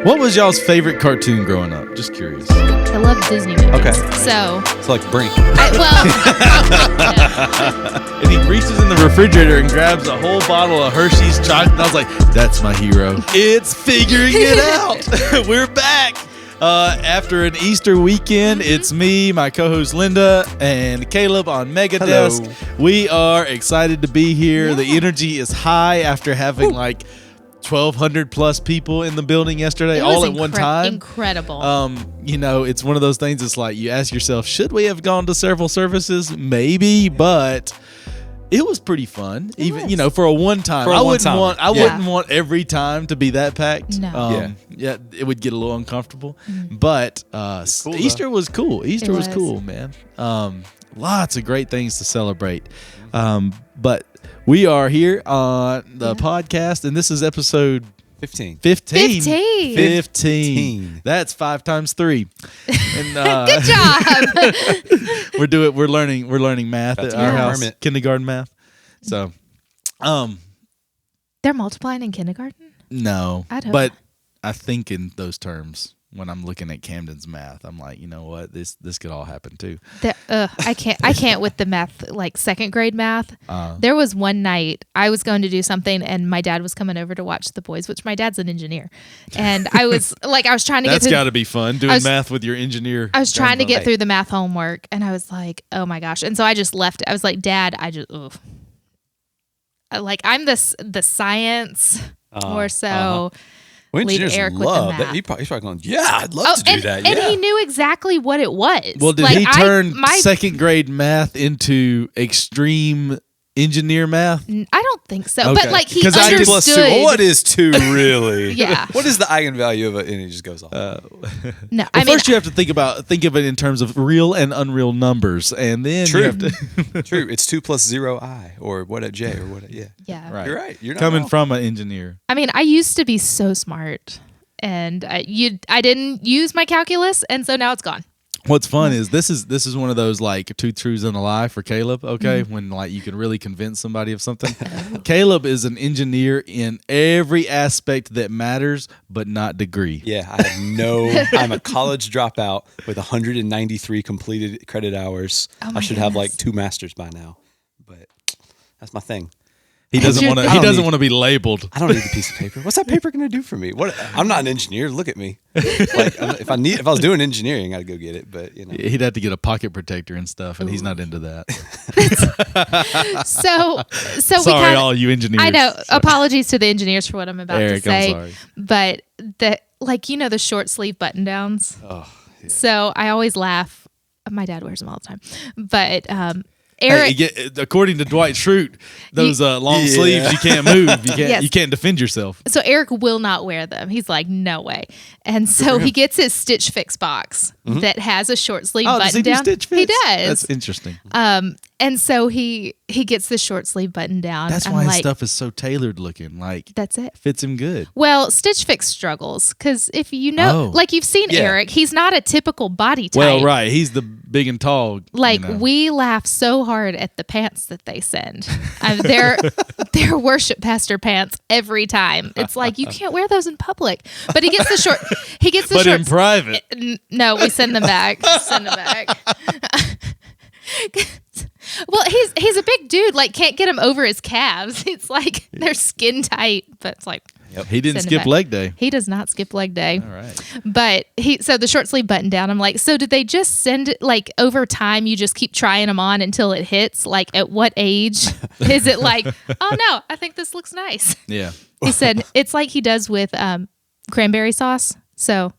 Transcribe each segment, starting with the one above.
What was y'all's favorite cartoon growing up? Just curious. I love Disney movies. Okay. So, It's like Brink. And he reaches in the refrigerator and grabs a whole bottle of Hershey's chocolate. And I was like, that's my hero. It's figuring it out. We're back. After an Easter weekend, it's me, my co-host Linda, and Caleb on Mega Desk. We are excited to be here. The energy is high after having like 1,200 plus people in the building yesterday, it all was at one time. Incredible. You know, it's one of those things. It's like you ask yourself, should we have gone to several services? Maybe, but it was pretty fun. Even was. you know, for a one time. For a I one-timer. wouldn't want every time to be that packed. No. Yeah, it would get a little uncomfortable. But cool, Easter was cool. Easter was was. cool, man. Lots of great things to celebrate. But we are here on the podcast, and this is episode 15. 15. 15. 15. That's 5 times 3. And Good job. we're learning math That's at our my house, permit. kindergarten math. So, They're multiplying in kindergarten? no, I don't but know. I think in those terms when I'm looking at Camden's math, I'm like, you know what, this could all happen too. I can't with the math, like second grade math. There was one night I was going to do something and my dad was coming over to watch the boys, which my dad's an engineer. And I was trying to That's get got through, to be fun doing math with your engineer. I was trying to get grandfather. through the math homework and I was like, oh my gosh. And so I just left it. I was like, Dad, I'm the science more so. Well, leave engineers Eric with the love that. math. He's probably going, yeah, I'd love to do that. And Yeah. he knew exactly what it was. Well, did Like, he turn my second grade math into extreme engineer math? I don't think so. Okay. But like he 'Cause I understood. did Plus 2. Well, what is 2 really? Yeah. What is the eigenvalue of it? And it just goes off. No, Well, I mean, first you have to think of it in terms of real and unreal numbers, and then you True. have to True. It's 2 plus 0 I or what at J or what at, yeah. yeah. Right. You're right. You're not coming wrong. from an engineer. I mean, I used to be so smart, and I didn't use my calculus, and so now it's gone. What's fun is this is one of those like 2 truths and a lie for Caleb. Okay, when like you can really convince somebody of something. Caleb is an engineer in every aspect that matters, but not degree. Yeah, I'm a college dropout with 193 completed credit hours. Oh my I should have goodness. like 2 masters by now. But that's my thing. He doesn't want to. I He don't doesn't need- want to be labeled. I don't need the piece of paper. What's that paper going to do for me? What? I'm not an engineer. Look at me. Like if I was doing engineering, I'd go get it. But you know, He'd have to get a pocket protector and stuff, and he's not into that. So we Sorry, kind all you engineers. I know. Apologies to the engineers for what I'm about Eric, to I'm say. sorry. But the short sleeve button downs. oh, yeah. So I always laugh. My dad wears them all the time. But Hey, Eric, according to Dwight Schrute, those long Yeah. sleeves you can't move. You can't. Yes. You can't defend yourself. so Eric will not wear them. He's like, no way. And so he gets his Stitch Fix box that has a short sleeve Oh, button does he do down. Stitch He Fix? does. That's interesting. And so he gets the short sleeve button down. That's I'm why his like, stuff is so tailored looking. Like that's it. fits him good. Well, Stitch Fix struggles because if you know, Oh. like you've seen Yeah. Eric, he's not a typical body type. Well, right. He's the big and tall. Like you know. we laugh so hard at the pants that they send. They're worship pastor pants every time. It's like you can't wear those in public. But he gets the short. He gets the But short. in private. No, we send them back. Send them back. Well, he's a big dude. Like can't get him over his calves. It's like they're skin tight. But it's like He didn't Send it skip back. leg day. he does not skip leg day. All right. But so the short sleeve button down, I'm like, so did they just send it like over time? You just keep trying them on until it hits? Like at what age is it like, oh no, I think this looks nice. Yeah. He said it's like he does with cranberry sauce. So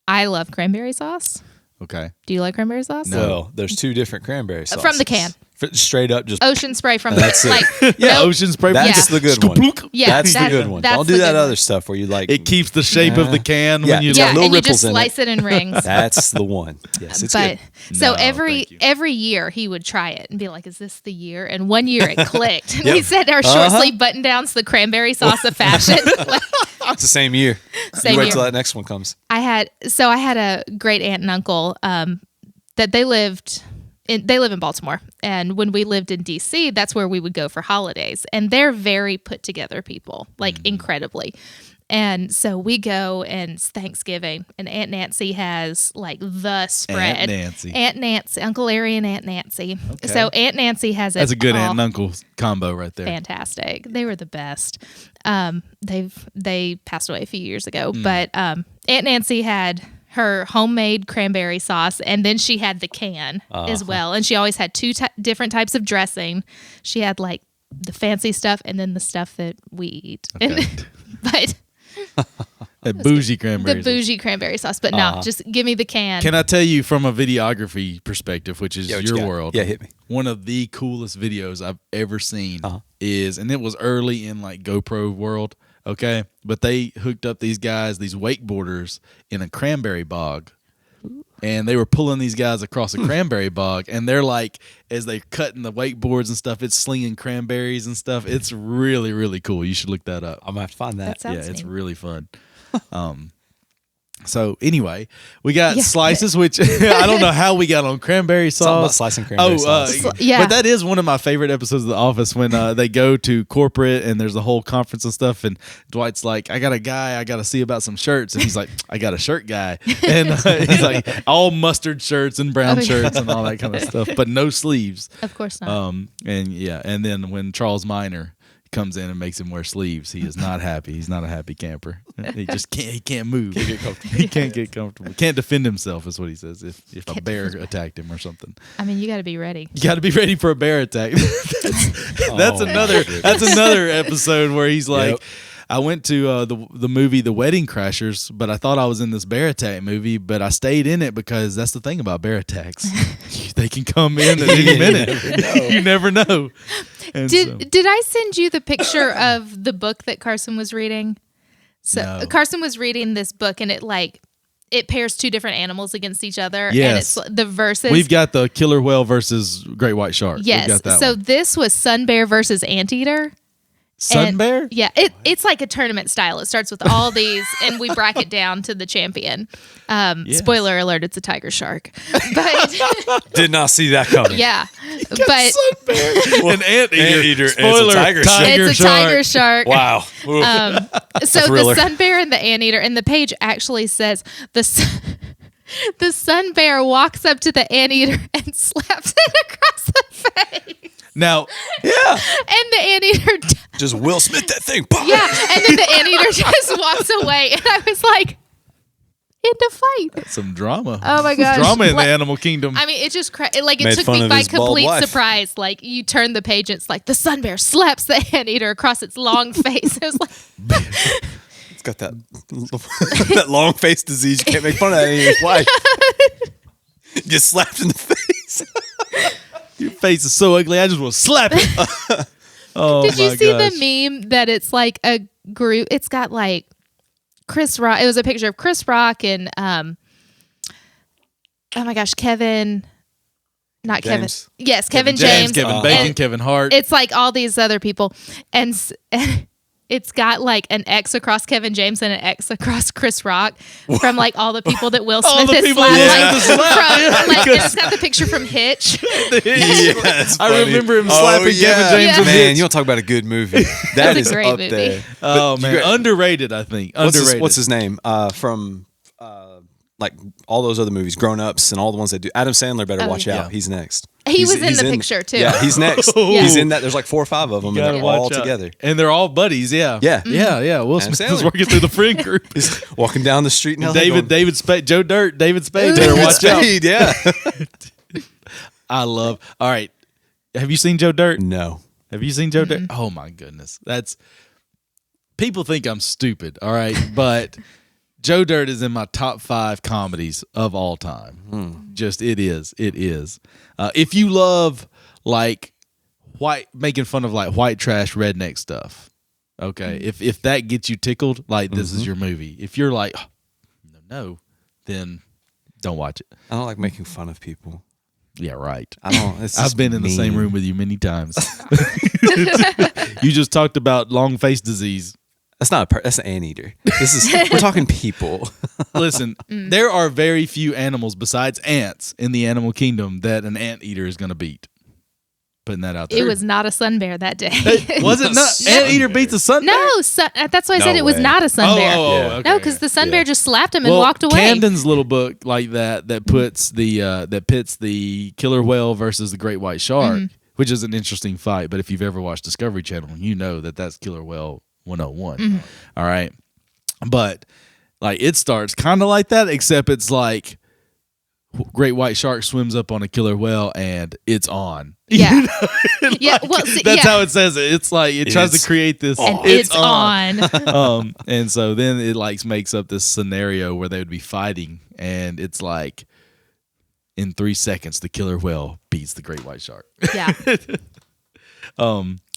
I love cranberry sauce. Okay. Do you like cranberry sauce? No. Well, there's 2 different cranberry sauces. From the can. Straight up, just Ocean spray from That's the it. like Yeah. nope. Ocean spray. that's Yeah. the good one. Yeah, that's the that's- good one. that's Don't the do that good other one. stuff where you like. It keeps the shape of the can Yeah, when you it's Yeah, got little and you ripples just in it. slice it in rings. That's the one. Yes, it's But good. so No, every thank you. year he would try it and be like, "Is this the year?" And one year it clicked. And he said, "Our short Uh-huh. sleeve button downs, the cranberry sauce of fashion." Like, It's the same year. Same you wait year. till that next one comes. I had a great aunt and uncle that they live in Baltimore, and when we lived in DC, that's where we would go for holidays. And they're very put together people, like incredibly. And so we go, and it's Thanksgiving, and Aunt Nancy has like the spread. Aunt Nancy, Uncle Larry and Aunt Nancy. Okay. So Aunt Nancy has it. That's a good all. aunt and uncle combo right there. Fantastic. They were the best. They passed away a few years ago, but Aunt Nancy had her homemade cranberry sauce, and then she had the can as well. And she always had two different types of dressing. She had like the fancy stuff and then the stuff that we eat. Okay. But That bougie cranberry. the bougie cranberry sauce. But no, just give me the can. Can I tell you from a videography perspective, which is Yeah, what your you got? world? Yeah, hit me. One of the coolest videos I've ever seen is, and it was early in like GoPro world, okay? But they hooked up these guys, these wakeboarders, in a cranberry bog. And they were pulling these guys across a cranberry bog, and they're like, as they're cutting the wakeboards and stuff, it's slinging cranberries and stuff. It's really, really cool. You should look that up. I'm gonna have to find that. That sounds Yeah, it's neat. really fun. So anyway, we got slices, which I don't know how we got on cranberry sauce. Something about slicing cranberry sauce. Yeah. But that is one of my favorite episodes of The Office when they go to corporate and there's a whole conference and stuff, and Dwight's like, I got a guy I got to see about some shirts, and he's like, I got a shirt guy, and he's like, all mustard shirts and brown shirts and all that kind of stuff, but no sleeves. Of course not. And then when Charles Minor comes in and makes him wear sleeves, he is not happy. He's not a happy camper. He just can't move. He can't get comfortable. Can't defend himself is what he says if a bear attacked him or something. I mean, you got to be ready. You got to be ready for a bear attack. That's another episode where he's like, Yep. I went to the movie The Wedding Crashers, but I thought I was in this bear attack movie, but I stayed in it because that's the thing about bear attacks. They can come in at any minute. You never know. And Did I send you the picture of the book that Carson was reading? So No. Carson was reading this book, and it pairs two different animals against each other. Yes. And it's the verses. We've got the killer whale versus great white shark. yes. We've got that So one. this was sun bear versus anteater. Sun And- bear? Yeah, it's like a tournament style. It starts with all these, and we bracket down to the champion. Yes. Spoiler alert: it's a tiger shark. But Did not see that coming. yeah, but Sun bear. An anteater. Anteater, it's a Spoiler, tiger shark. it's a tiger shark. Wow. Ooh. So the thriller. sun bear and the anteater, and the page actually says the sun bear walks up to the anteater and slaps it across the face, Now, Yeah. and the anteater. Just Will Smith that thing. Yeah, and then the anteater just walks away, and I was like, "End of fight." some drama. Oh my gosh. Drama in Like- the animal kingdom. I mean, it just it Made took fun me of by his bald complete wife. surprise. Like you turn the page, and it's like the sun bear slaps the anteater across its long face. It was like, It's got that that long face disease. You can't make fun of that in your wife. Get slapped in the face. Your face is so ugly, I just want to slap it. Oh, did you my see gosh. the meme that it's like a group? It's got like Chris Rock. It was a picture of Chris Rock and oh my gosh, Kevin. Not James. Kevin. Yes, Kevin James. Kevin Bacon, And Kevin Hart. it's like all these other people, and it's got like an X across Kevin James and an X across Chris Rock from like all the people that Will All Smith the has people slapped. Will Like, Smith has slapped. from, like, and it's got the picture from Hitch. Yes, I remember him slapping Kevin James Yeah. with Man, Hitch. you want to talk about a good movie? That That's a is great up movie. there. Oh But man, you got- underrated. I think What's underrated. his name? From like all those other movies, Grown Ups, and all the ones that do. Adam Sandler better Oh, watch yeah. out. He's next. He He's- was in he's the picture, too. Yeah, he's next. Oh. He's in that. There's like 4 or 5 of them, and Gotta they're watch all out. together. and they're all buddies. Yeah, Yeah. yeah. Will Adam Smith was Sandler. working through the friend group. He's walking down the street and David Spade, Joe Dirt, David Spade. Better watch out. Spade, yeah. I love. All right, have you seen Joe Dirt? No. Have you seen Joe Dirt? Oh my goodness, that's. People think I'm stupid. All right, but Joe Dirt is in my top 5 comedies of all time. Just it is. If you love like making fun of like white trash redneck stuff, okay. If that gets you tickled, like this is your movie. If you're like, oh, no, then don't watch it. I don't like making fun of people. Yeah, right. I don't. It's I've just been in the same mean. room with you many times. You just talked about long face disease. That's not that's an anteater. This is we're talking people. Listen, there are very few animals besides ants in the animal kingdom that an anteater is going to beat. putting that out there. It was not a sun bear that day. Was it not? Anteater beats a sun bear? No, that's why I said it was way. not a sun bear. Yeah. Okay. No, because the sun Yeah. bear just slapped him and walked away. Camden's little book like that puts that pits the killer whale versus the great white shark, which is an interesting fight. But if you've ever watched Discovery Channel, you know that that's killer whale 101. All right, but like it starts kind of like that, except it's like great white shark swims up on a killer whale and it's on. Yeah. Yeah. Well, That's how it says it. It's like it tries to create this. And it's on. And so then it like makes up this scenario where they would be fighting, and it's like in 3 seconds the killer whale beats the great white shark. Yeah.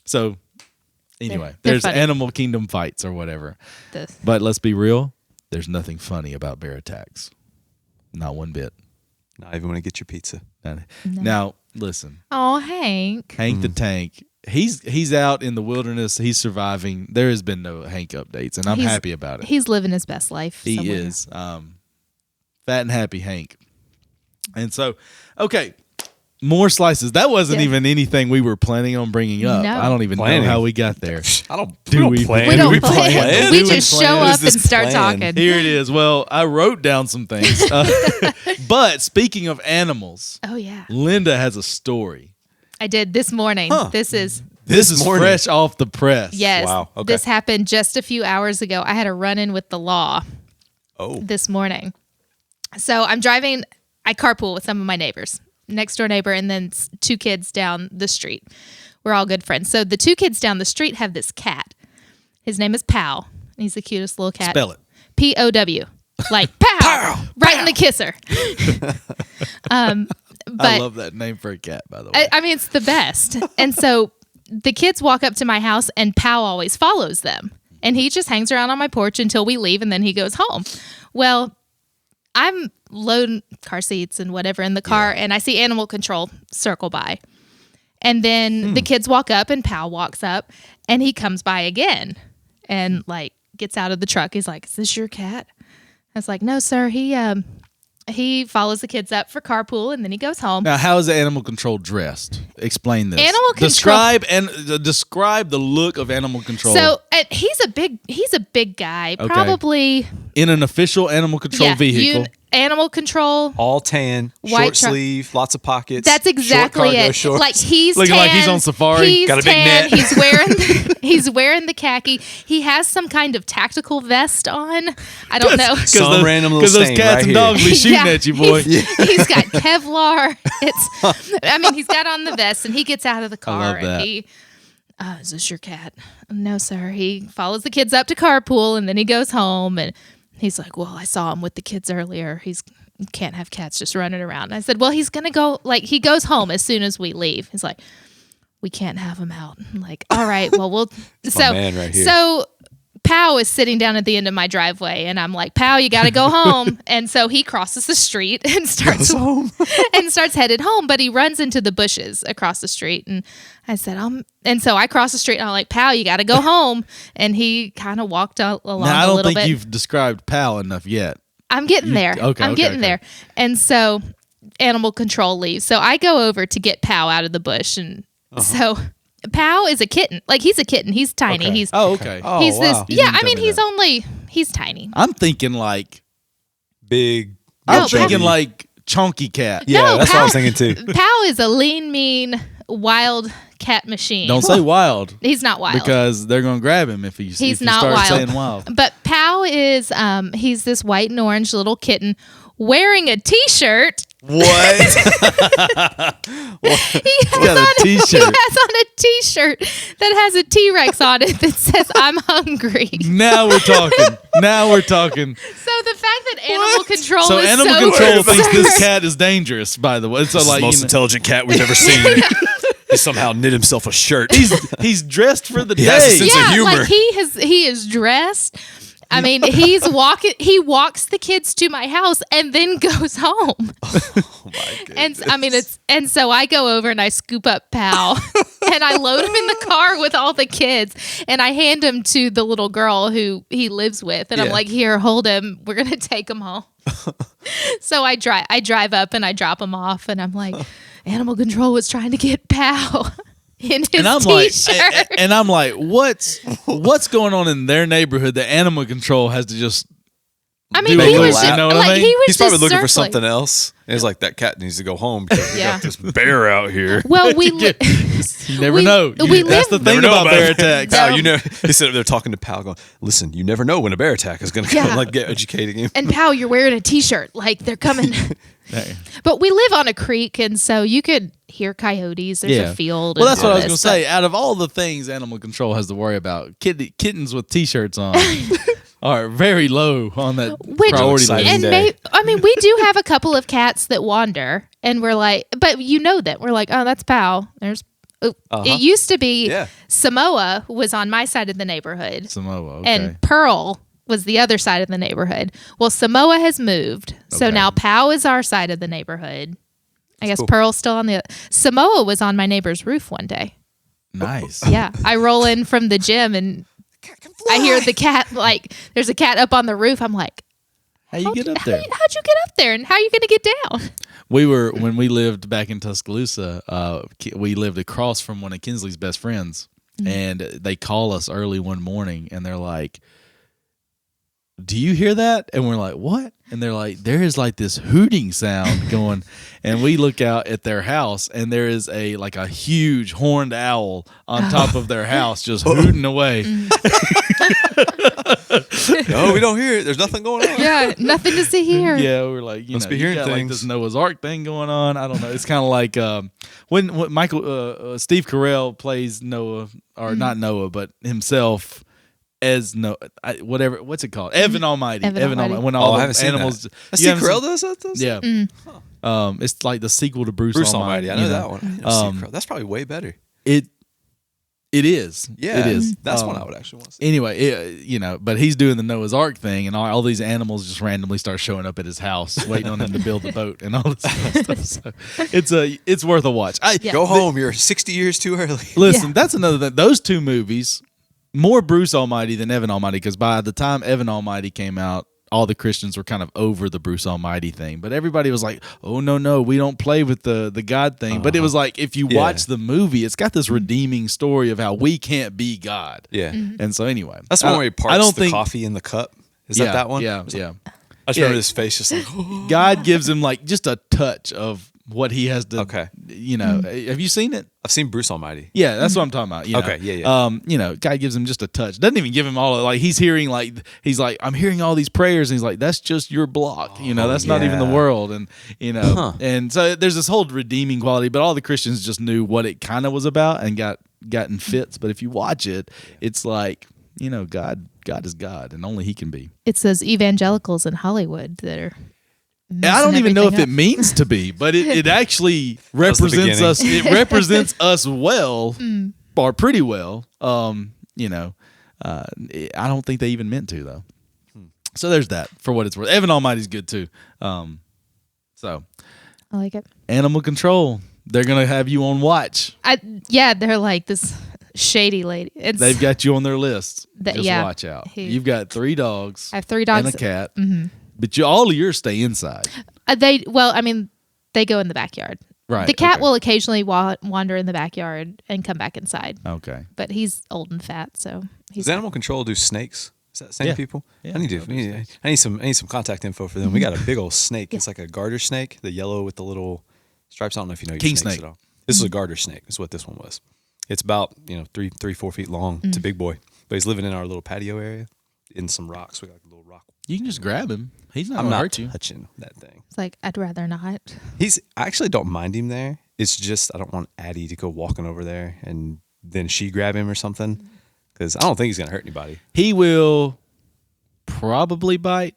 So anyway, They're there's funny. animal kingdom fights or whatever. But let's be real, there's nothing funny about bear attacks. Not one bit. Not even when I get your pizza. Now, listen. Oh, Hank. Hank the Tank. He's out in the wilderness. He's surviving. There has been no Hank updates, and I'm He's- happy about it. He's living his best life. He somewhere. is. Fat and happy Hank. And so, okay, more slices. That wasn't Yeah. even anything we were planning on bringing up. No. I don't even Planning. know how we got there. I don't. Do we don't we- plan. We Do don't we plan. plan? We Do we just plan? show What is up this and start plan? talking. Here it is. Well, I wrote down some things. But speaking of animals, Oh, yeah. Linda has a story. I did this morning. Huh. This is, This is morning. fresh off the press. yes. Wow, okay. This happened just a few hours ago. I had a run in with the law Oh. this morning. So I'm driving, I carpool with some of my neighbors, next door neighbor, and then 2 kids down the street. We're all good friends. So the 2 kids down the street have this cat. His name is Pow. He's the cutest little cat. Spell it. POW. Like pow, right in the kisser. I But love that name for a cat, by the way. I mean, it's the best. And so the kids walk up to my house, and Pow always follows them. And he just hangs around on my porch until we leave, and then he goes home. Well, I'm loading car seats and whatever in the car, and I see animal control circle by. And then the kids walk up, and Pow walks up, and he comes by again and like gets out of the truck. He's like, "Is this your cat?" I was like, "No, sir. He follows the kids up for carpool, and then he goes home." Now, how is the animal control dressed? Explain this. Animal control- Describe the look of animal control So he's a big guy, probably in an official animal control vehicle. Animal control. All tan, White short truck. sleeve, lots of pockets. That's exactly short cargo it. Shorts. Like he's Looking tan, like he's on safari. He's Got a big tan. net. He's wearing the khaki. He has some kind of tactical vest on. I don't know. Some random little Because those stain cats right and here. dogs be shooting Yeah, at you, boy. He's got Kevlar. He's got on the vest, and he gets out of the car, love that. and he. Is this your cat? No, sir. He follows the kids up to carpool, and then he goes home, and he's like, "Well, I saw him with the kids earlier. You can't have cats just running around." And I said, "Well, he's gonna go. Like, he goes home as soon as we leave." He's like, "We can't have him out." I'm like, "All right, well, we'll." my man right here. So Pow is sitting down at the end of my driveway, and I'm like, "Pow, you got to go home." And so he crosses the street and starts home. and starts headed home, but he runs into the bushes across the street. And I said, and so I cross the street, and I'm like, "Pow, you got to go home." And he kind of walked along Now, I a don't little think bit. you've described Pal enough yet. I'm getting there. okay, I'm okay, getting okay. there. And so animal control leaves. So I go over to get Pow out of the bush. And so Pow is a kitten. Like, he's a kitten. He's tiny. Okay. He's Oh, okay. Oh, he's this. wow. You Yeah, didn't I tell mean, me he's tiny. I'm thinking like Big. I'm No, thinking chubby. like chunky cat. Yeah, No, that's what I was Pow- thinking too. Pow is a lean, mean, wild cat machine. Don't say wild He's not wild. because they're gonna grab him if He's if you not start wild. saying wild. But Pow is he's this white and orange little kitten wearing a t-shirt. What? He's got a He T-shirt. has on a t-shirt that has a T-Rex on it that says "I'm hungry." Now we're talking. Now we're talking. So the fact that animal control So is animal so control thinks this absurd. cat is dangerous. By the way, so like you know, intelligent cat we've ever seen. He somehow knit himself a shirt. he's dressed for the He has a day. sense of Yeah, humor. like he is dressed. I mean, he walks the kids to my house and then goes home. And so I go over and I scoop up Pow and I load him in the car with all the kids and I hand him to the little girl who he lives with. And I'm Yeah. like, "Here, hold him. We're going to take him home." So I drive up and I drop him off and I'm like, animal control was trying to get Pow in his And I'm t-shirt. like, what's going on in their neighborhood that animal control has to just I mean, do he a was lap, just, you know what I like mean? he was He's probably just looking for circling. something else. And he's like, that cat needs to go home because we Yeah. got this bear out here. Well, we You never we- know. we That's the live- thing about bear attacks. Pal, No. you know, he said they're talking to Pal, going, "Listen, you never know when a bear attack is going to come." Yeah. Like, get educating him. and Pow, you're wearing a t-shirt. Like they're coming. But we live on a creek, and so you could hear coyotes. There's a field. Well, and that's what all I was going this, to say. Out of all the things animal control has to worry about, kittens with T-shirts on are very low on that Which, priority exciting list. and day. I mean, we do have a couple of cats that wander, and we're like, but you know that we're like, oh, that's Pow. There's. Oh. It used to be Yeah. Samoa was on my side of the neighborhood, Samoa, okay. and Pearl was the other side of the neighborhood. Well, Samoa has moved, so Okay. now Pow is our side of the neighborhood. I guess cool. Pearl's still on the. Samoa was on my neighbor's roof one day. Nice. Yeah, I roll in from the gym and I hear the cat, like, there's a cat up on the roof. I'm like, How you get up there? how'd you get up there, and how are you going to get down? When we lived back in Tuscaloosa, we lived across from one of Kinsley's best friends, and they call us early one morning, and they're like, "Do you hear that?" And we're like, "What?" And they're like, "There is like this hooting sound going," and we look out at their house, and there is a huge horned owl on top of their house, just hooting away. No, we don't hear it. There's nothing going on. Yeah, nothing to see here. Yeah, we're like, Must be you hearing got like things. this Noah's Ark thing going on. I don't know. It's kind of like when Michael Steve Carell plays Noah, or not Noah, but himself as whatever. What's it called? Evan Almighty. Evan Almighty. When Oh, all I the haven't seen animals. that. You Steve haven't seen- Carell does that? Yeah. It's like the sequel to Bruce Almighty. I know you that one. I know Steve Carell. That's probably way better. It is. Yeah, It is. That's one I would actually want to see. Anyway, but he's doing the Noah's Ark thing, and all these animals just randomly start showing up at his house, waiting on him to build the boat and all this kind of stuff. So it's worth a watch. Yeah. Go home. You're 60 years too early. Listen, Yeah. that's another thing. Those two movies, more Bruce Almighty than Evan Almighty, because by the time Evan Almighty came out, all the Christians were kind of over the Bruce Almighty thing. But everybody was like, oh, no, we don't play with the God thing. But it was like, if you Yeah. watch the movie, it's got this redeeming story of how we can't be God. Yeah. And so anyway. That's the one where he parts I don't the think, coffee in the cup. Is yeah, that that one? Yeah, I just yeah. remember Yeah. his face just like, God gives him like just a touch of what he has to, Okay. Have you seen it? I've seen Bruce Almighty. Yeah, that's what I'm talking about. You know. Okay, yeah. God gives him just a touch. Doesn't even give him all like he's hearing he's like, I'm hearing all these prayers, and he's like, that's just your block. That's not even the yeah. world. And and so there's this whole redeeming quality, but all the Christians just knew what it kind of was about and got in fits. But if you watch it, it's like, God is God, and only He can be. It's those evangelicals in Hollywood that are. And I don't messing even know if everything it up. means to be, but it actually was the represents beginning. us. It represents us well, or pretty well. I don't think they even meant to though. So there's that for what it's worth. Evan Almighty's good too. So I like it. Animal Control, they're gonna have you on watch. They're like this shady lady. They've got you on their list. Just yeah. watch out. He- You've got 3 dogs. I have 3 dogs. and a cat. But all of yours stay inside. They go in the backyard. Right. The cat okay. will occasionally wander in the backyard and come back inside. Okay. But he's old and fat, so he's Does Animal Control do snakes? Is that the same Yeah. people? Yeah, I need they'll do some contact info for them. We got a big old snake. It's like a garter snake, the yellow with the little stripes. I don't know if you know your King snakes snake. at all. This is a garter snake. Is what this one was. It's about 3-4 feet long. It's a big boy, but he's living in our little patio area in some rocks. We got like a little rock. You can just grab him. He's not I'm gonna not hurt you. touching that thing. It's like, I'd rather not. I actually don't mind him there. It's just I don't want Addie to go walking over there and then she grab him or something because I don't think he's gonna hurt anybody. He will probably bite.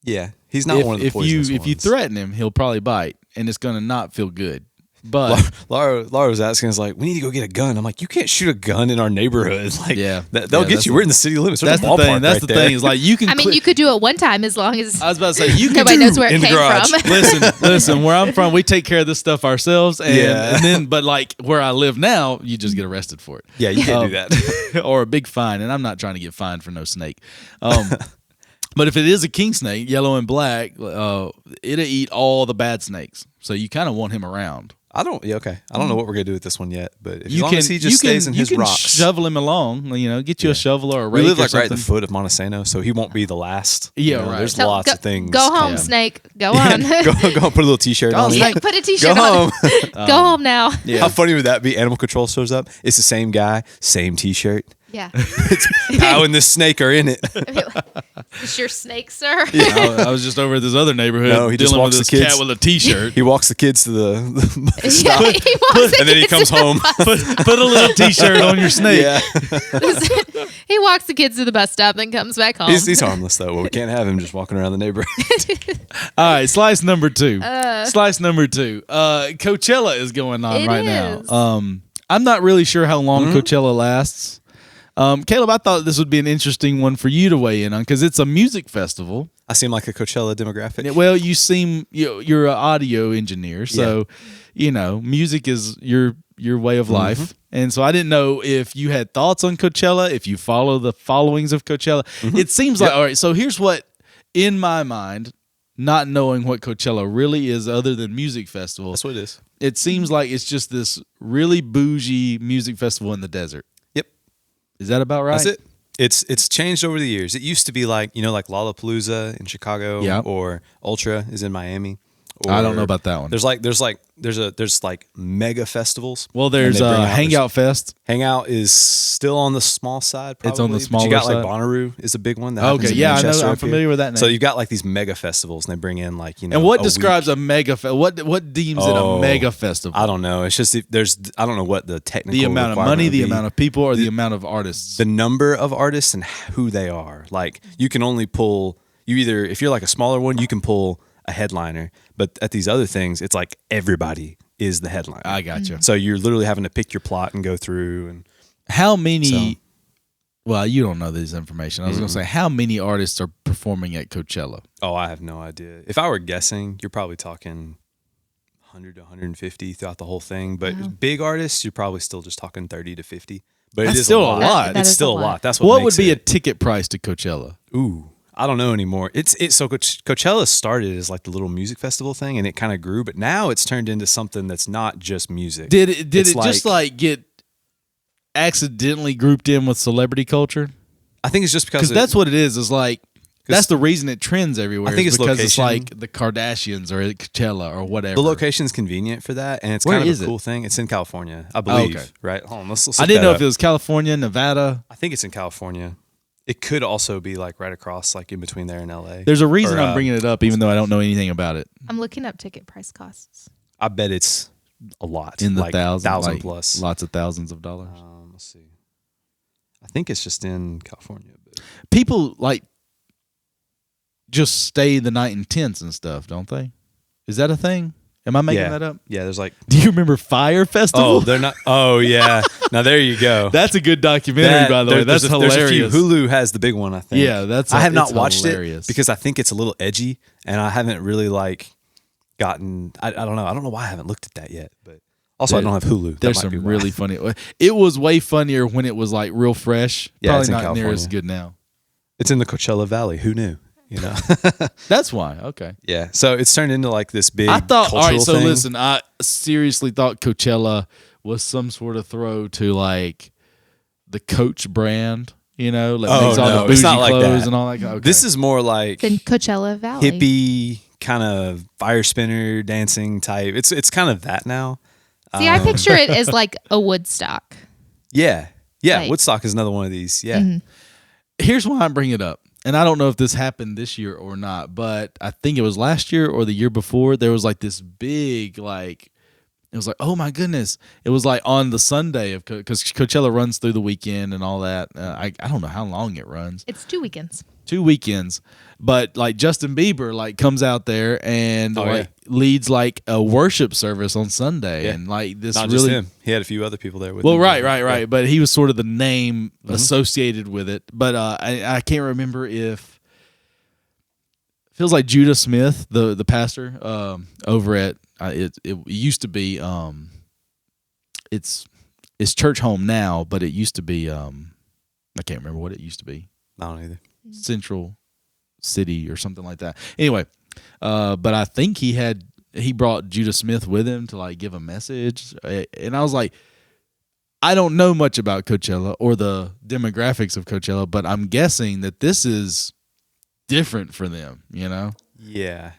Yeah, he's not one of the poisonous if you ones. threaten him, he'll probably bite, and it's gonna not feel good. But Laura was asking us like, we need to go get a gun. I'm like, you can't shoot a gun in our neighborhood. Like, Yeah. they'll Yeah, get that's you. We're in the city limits. There's that's a the ballpark thing. That's right the there. thing. Is like you can. I mean, you could do it one time as long as I was about to say you can. nobody knows where it in the came garage. from. Listen. Where I'm from, we take care of this stuff ourselves, and, Yeah. and then, but like where I live now, you just get arrested for it. Yeah, you can't do that. or a big fine, and I'm not trying to get fined for no snake. But if it is a king snake, yellow and black, it'll eat all the bad snakes. So you kind of want him around. I don't know what we're gonna do with this one yet, but as You long can as he just stays in his you can rocks. shovel him along. Get you a shovel or a rake We live or like right at the something. foot of Montesano, so he won't be the last. Yeah, right. There's So lots go, of things. Go home, coming. Snake. Go on. go put a little T-shirt on. Yeah, him. put a T-shirt Go on. home. Go home now. How funny would that be? Animal Control shows up. It's the same guy, same T-shirt. Yeah. Pow and this snake are in it. Is your snake, sir? I was just over at this other neighborhood No, he just dealing with walks this the kids. cat with a T-shirt. He walks the kids to the Yeah, stop, he walks and then he comes home. put a little T-shirt on your snake. Yeah, He walks the kids to the bus stop and comes back home. he's harmless though. Well, we can't have him just walking around the neighborhood. All right, slice number two. Coachella is going on It right is. now. I'm not really sure how long Coachella lasts. Caleb, I thought this would be an interesting one for you to weigh in on because it's a music festival. I seem like a Coachella demographic. Well, you're an audio engineer, so music is your way of life. And so I didn't know if you had thoughts on Coachella, if you follow the followings of Coachella. It seems like, all right, so here's what, in my mind, not knowing what Coachella really is other than music festival, That's what it is. it seems like it's just this really bougie music festival in the desert. Yep, Is that about right? that's it. It's changed over the years. It used to be like Lollapalooza in Chicago, Yeah. or Ultra is in Miami. I don't know about that one. There's like mega festivals. Well, and there's they bring out Hangout Fest. Hangout is still on the small side. Probably, It's on the but smaller you got side. like Bonnaroo is a big one. That Okay, happens in yeah, I know. Manchester I'm up here. familiar with that name. So you've got like these mega festivals, and they bring in like And what a describes week. a mega what deems it a Oh, mega festival? I don't know. It's just I don't know what the technical The amount of requirement money, would the be. amount of people, or the amount of artists. The number of artists and who they are. Like you can only pull if you're like a smaller one, you can pull a headliner, but at these other things, it's like everybody is the headliner. I got you. So you're literally having to pick your plot and go through. And How many? So- Well, you don't know this information. I was going to say, how many artists are performing at Coachella? oh, I have no idea. If I were guessing, you're probably talking 100 to 150 throughout the whole thing. But big artists, you're probably still just talking 30 to 50. But That's it is still a a lot. lot. That It's is still a a lot. lot. That's What would makes be a it. ticket price to Coachella? Ooh, I don't know anymore. So Coachella started as like the little music festival thing, and it kind of grew, but now it's turned into something that's not just music. Did it It's just like get accidentally grouped in with celebrity culture? I think it's just because Because that's what it is. Is like that's the reason it trends everywhere. I think is it's because it's location. like the Kardashians or Coachella or whatever. the location's convenient for that, and it's Where kind of is a it? cool thing. It's in California, I believe. okay. Right? Hold on, let's I look didn't that know up. if it was California, Nevada. I think it's in California. It could also be like right across, like in between there and LA. There's a reason Or, I'm bringing it up, even though I don't know anything about it. I'm looking up ticket price costs. I bet it's a lot, In the like thousands, 1,000 like, plus. lots of thousands of dollars. Let's see. I think it's just in California. But People like just stay the night in tents and stuff, don't they? Is that a thing? Am I making that up? Yeah, there's like. Do you remember Fire Festival? Oh, they're not. Oh, yeah. Now there you go. That's a good documentary, That- by the way. That's there's hilarious. a few. Hulu has the big one, I think. Yeah, I have not it's watched hilarious. it because I think it's a little edgy, and I haven't really like gotten. I don't know. I don't know why I haven't looked at that yet. But also, I don't have Hulu. That There's might be some why. really funny. It was way funnier when it was like real fresh. Yeah, it's Probably in not near as California. good now. It's in the Coachella Valley. Who knew? You know. That's why. Okay. Yeah. So it's turned into like this big. I thought. All right. cultural So thing. listen, I seriously thought Coachella was some sort of throw to like the Coach brand. You know, like Oh, makes all no, the it's bougie not like clothes that. and all that. Okay. This is more like Then Coachella Valley. hippie kind of fire spinner dancing type. It's kind of that now. See, I picture it as like a Woodstock. Yeah. Yeah. Like- Woodstock is another one of these. Yeah. Here's why I'm bringing it up. And I don't know if this happened this year or not, but I think it was last year or the year before. There was like this big, like, it was like, oh my goodness. It was like on the Sunday of, because Coachella runs through the weekend and all that. I don't know how long it runs. It's 2 weekends. 2 weekends. But like Justin Bieber like comes out there and Oh, like leads like a worship service on Sunday. Yeah. And like this Not really. just him. He had a few other people there with Well, him. right. Yeah. But he was sort of the name associated with it. But I can't remember if feels like Judah Smith, the pastor over at it used to be it's Church Home now, but it used to be I can't remember what it used to be. I don't either. Central city or something like that. Anyway, but I think he brought Judah Smith with him to like give a message, and I was like, I don't know much about Coachella or the demographics of Coachella, but I'm guessing that this is different for them, you know? Yeah.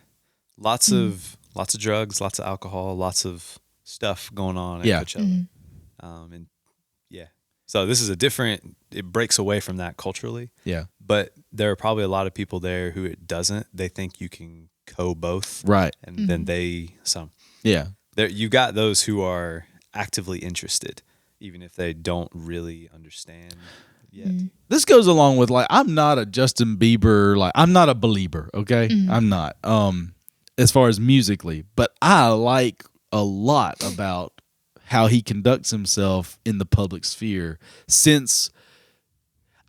Lots of drugs, lots of alcohol, lots of stuff going on at Coachella. And yeah. So this is it breaks away from that culturally. Yeah. But there are probably a lot of people there who it doesn't. They think you can both. Right. And then you got those who are actively interested, even if they don't really understand yet. This goes along with like, I'm not a Justin Bieber, like I'm not a believer. Okay. I'm not, as far as musically, but I like a lot about how he conducts himself in the public sphere since,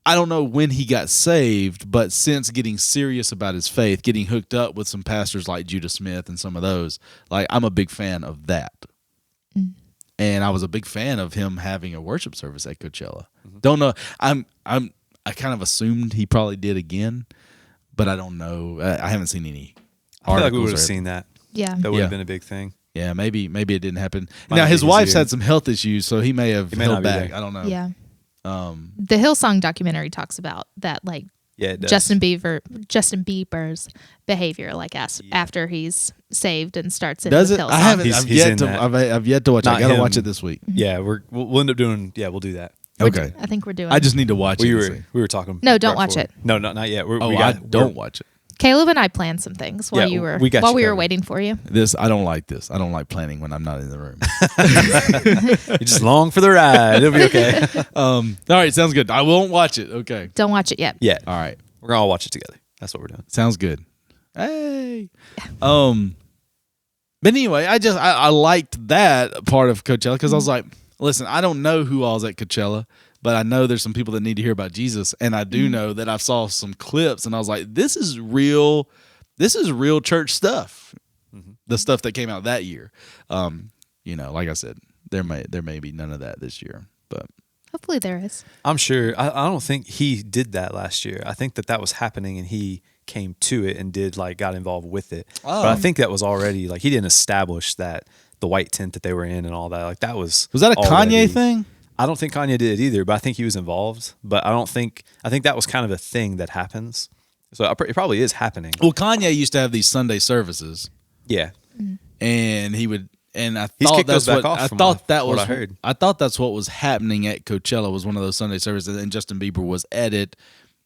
I don't know when he got saved, but since getting serious about his faith, getting hooked up with some pastors like Judah Smith and some of those, like I'm a big fan of that. And I was a big fan of him having a worship service at Coachella. Don't know. I kind of assumed he probably did again, but I don't know. I haven't seen any articles. I feel like we would have seen that. Yeah. That would have been a big thing. Yeah, maybe it didn't happen. Might Now be his wife's easier. had some health issues, so he may have He may held not be back. there. I don't know. Yeah. The Hillsong documentary talks about that, like Yeah, it does. Justin Bieber's behavior, like after he's saved and starts in Does with it? Hillsong. I haven't. He's I've yet in to. that. I've yet to watch it. I Not gotta him. watch it this week. Yeah, we'll end up doing. Yeah, we'll do that. Okay. I think we're doing. I just need to watch it. We and see. were talking. No, don't right watch before. it. No, not yet. Don't watch it. Caleb and I planned some things while Yeah, we got while you we were covered. waiting for you. I don't like this. I don't like planning when I'm not in the room. You just long for the ride. It'll be okay. All right, sounds good. I won't watch it. Okay. Don't watch it yet. Yeah, All right. we're gonna all watch it together. That's what we're doing. Sounds good. Hey. But anyway, I liked that part of Coachella because I was like, listen, I don't know who all's at Coachella, but I know there's some people that need to hear about Jesus, and I do know that I saw some clips, and I was like, this is real church stuff. The stuff that came out that year. Like I said, there may be none of that this year, but Hopefully there is. I'm sure. I don't think he did that last year. I think that was happening, and he came to it and got involved with it. But I think that was already he didn't establish that the white tent that they were in and all that. Like that was that a already, Kanye thing? I don't think Kanye did it either, but I think he was involved. But I think that was kind of a thing that happens. So it probably is happening. Well, Kanye used to have these Sunday services, Yeah. and he would. And I He's thought kicked that's those back what off I from thought that what was. I heard. I thought that's what was happening at Coachella was one of those Sunday services, and Justin Bieber was at it,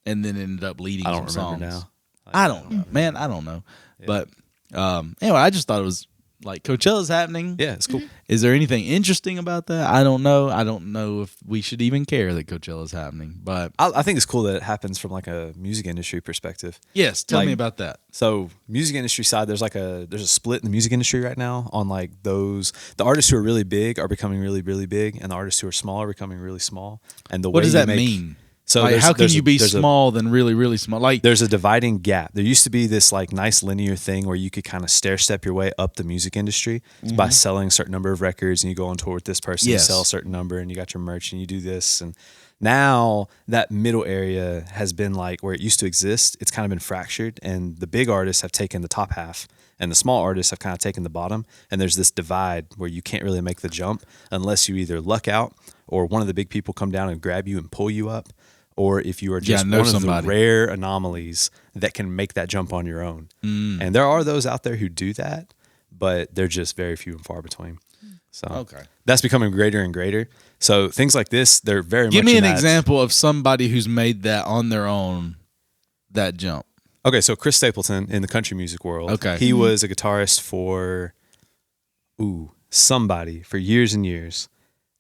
and then ended up leading. I don't some remember songs. now. I don't know, man. I don't know, but anyway, I just thought it was like Coachella's happening. Yeah, it's cool. Is there anything interesting about that? I don't know. I don't know if we should even care that Coachella's happening, but I think it's cool that it happens from a music industry perspective. yes, tell me about that. So music industry side, there's a split in the music industry right now on the artists who are really big are becoming really, really big, and the artists who are small are becoming really small. And the What way does you that make- mean? So Like, how can there's you a- be there's a- small then really, really small? Like There's a dividing gap. There used to be this nice linear thing where you could kind of stair step your way up the music industry by selling a certain number of records, and you go on tour with this person, Yes. you sell a certain number, and you got your merch, and you do this. And now that middle area has been where it used to exist. It's kind of been fractured, and the big artists have taken the top half, and the small artists have kind of taken the bottom. And there's this divide where you can't really make the jump unless you either luck out or one of the big people come down and grab you and pull you up. Or if you are just know one somebody. of the rare anomalies that can make that jump on your own. And there are those out there who do that, but they're just very few and far between. So Okay. that's becoming greater and greater. So things like this, they're very Give much me in an that- example of somebody who's made that on their own, that jump. Okay, so Chris Stapleton in the country music world. Okay. He was a guitarist for somebody for years and years.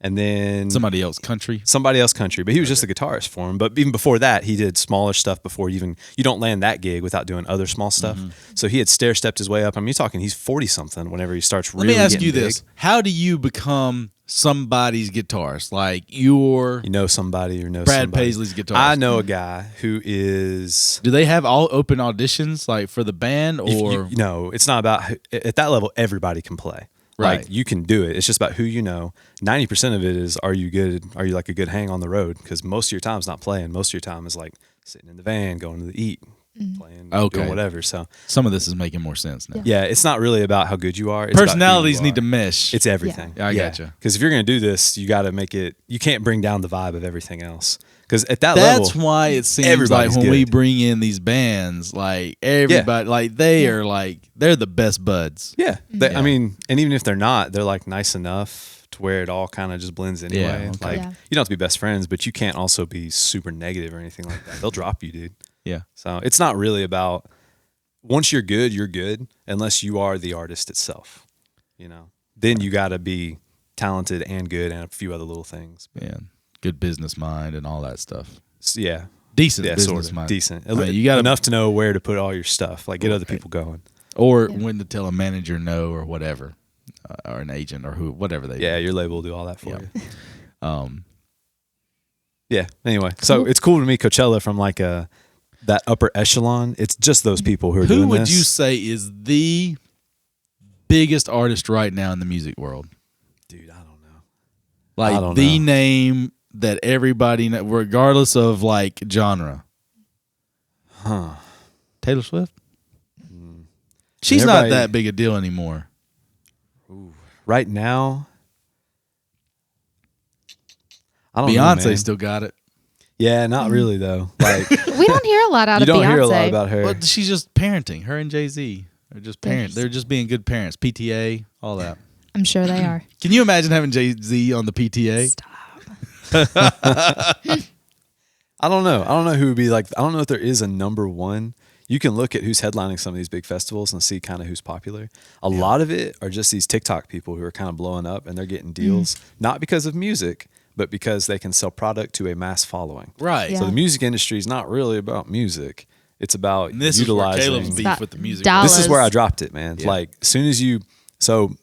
And then Somebody else, country. somebody else country, but he was just a guitarist for him. But even before that, he did smaller stuff before you don't land that gig without doing other small stuff. So he had stair stepped his way up. I mean, you're talking, he's 40 something whenever he starts Let really me ask getting you big. this: how do you become somebody's guitarist? Like you're You know somebody or know Brad somebody. Paisley's guitarist. I know a guy who is Do they have all open auditions like for the band, or it's not about at that level everybody can play. Right. Like you can do it. It's just about who you know. 90% of it is are you good? Are you a good hang on the road? Because most of your time is not playing. Most of your time is sitting in the van, going to the eat, playing and Okay. doing whatever. So Some of this is making more sense now. yeah, it's not really about how good you are. It's about who Personalities you need to are. mesh. It's everything. Yeah, I gotcha. Because if you're going to do this, you got to make it. You can't bring down the vibe of everything else. Because at that level, That's why it seems like everybody's when we good. bring in these bands, like everybody, like they're the best buds. yeah. They, Yeah. I mean, and even if they're not, they're like nice enough to where it all kind of just blends anyway. Yeah, okay. Like Yeah. you don't have to be best friends, but you can't also be super negative or anything like that. They'll drop you, dude. Yeah. So it's not really about once you're good, unless you are the artist itself. You know, then you got to be talented and good and a few other little things. Yeah. Good business mind and all that stuff. So, yeah. Decent Yeah, business sort of. mind. Decent. I mean, you got enough to know where to put all your stuff, like get other Right. people going. or Yeah. when to tell a manager no or whatever, or an agent or whatever they. Yeah, your label will do all that for Yeah. you. Do. Yeah. Anyway, so it's cool to me, Coachella, from like that upper echelon. It's just those people who are Who doing would this. you say is the biggest artist right now in the music world? Dude, I don't know. Like I don't the know. name that everybody, regardless of like genre. Huh. Taylor Swift. She's not Everybody- that big a deal anymore. Right now, I don't know, Beyonce man. still got it. Yeah, not really though. Like We don't hear a lot out you of don't Beyonce. hear a lot about her. Well, she's just parenting. Her and Jay-Z are just parents. They're just being good parents. PTA, all that. I'm sure they are. Can you imagine having Jay-Z on the PTA? Stop. I don't know. I don't know who would be like. I don't know if there is a number one. You can look at who's headlining some of these big festivals and see kind of who's popular. A lot of it are just these TikTok people who are kind of blowing up and they're getting deals, not because of music, but because they can sell product to a mass following. Right. Yeah. So the music industry is not really about music. It's about And this is where utilizing. Caleb's beef About with the music. dollars. This is where I dropped it, man. Yeah. Like as soon as you, so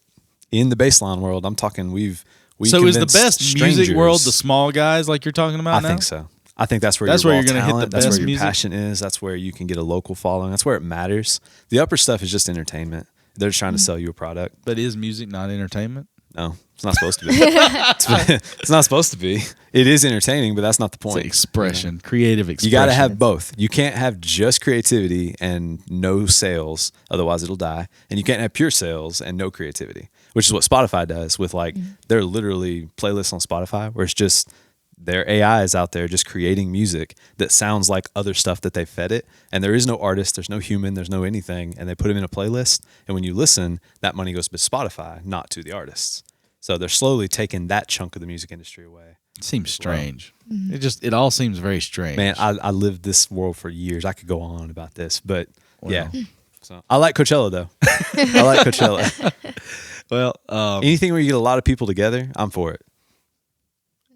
in the baseline world, I'm talking. We So is the convinced best music strangers- world the small guys like you're talking about I now? think so. I think that's where That's your where raw you're gonna hit the talent, that's best where your music? passion is. That's where you can get a local following. That's where it matters. The upper stuff is just entertainment. They're just trying to sell you a product. But is music not entertainment? No, it's not supposed to be. It's not supposed to be. It is entertaining, but that's not the It's point. expression, creative expression. You got to have both. You can't have just creativity and no sales, otherwise it'll die. And you can't have pure sales and no creativity, which is what Spotify does with like they're literally playlists on Spotify where it's just their AI is out there just creating music that sounds like other stuff that they fed it. And there is no artist, there's no human, there's no anything. And they put them in a playlist. And when you listen, that money goes to Spotify, not to the artists. So they're slowly taking that chunk of the music industry away. It seems strange. It all seems very strange. Man, I lived this world for years. I could go on about this, but Wow. yeah. So I like Coachella though. I like Coachella. well, Anything where you get a lot of people together, I'm for it.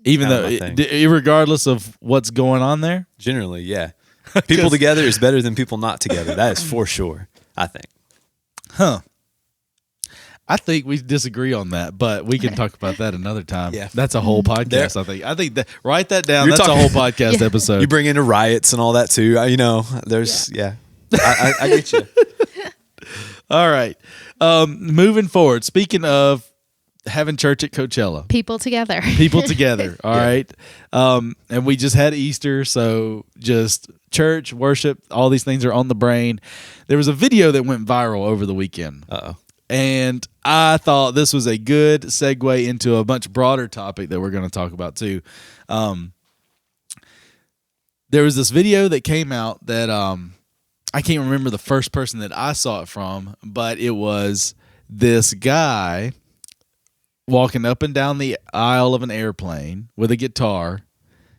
even kinda though, my thing. regardless of what's going on there, Generally, yeah. People together is better than people not together. That is for sure. I think. huh? I think we disagree on that, but we can talk about that another time. Yeah. That's a whole podcast. I think that write that down. You're That's talking- a whole podcast episode. You bring into riots and all that too. You know, there's I get you. All right. Moving forward. Speaking of having church at Coachella, People together. people together. All right. And we just had Easter, so just church, worship, all these things are on the brain. There was a video that went viral over the weekend. Uh-oh. And I thought this was a good segue into a much broader topic that we're going to talk about too. There was this video that came out that I can't remember the first person that I saw it from, but it was this guy walking up and down the aisle of an airplane with a guitar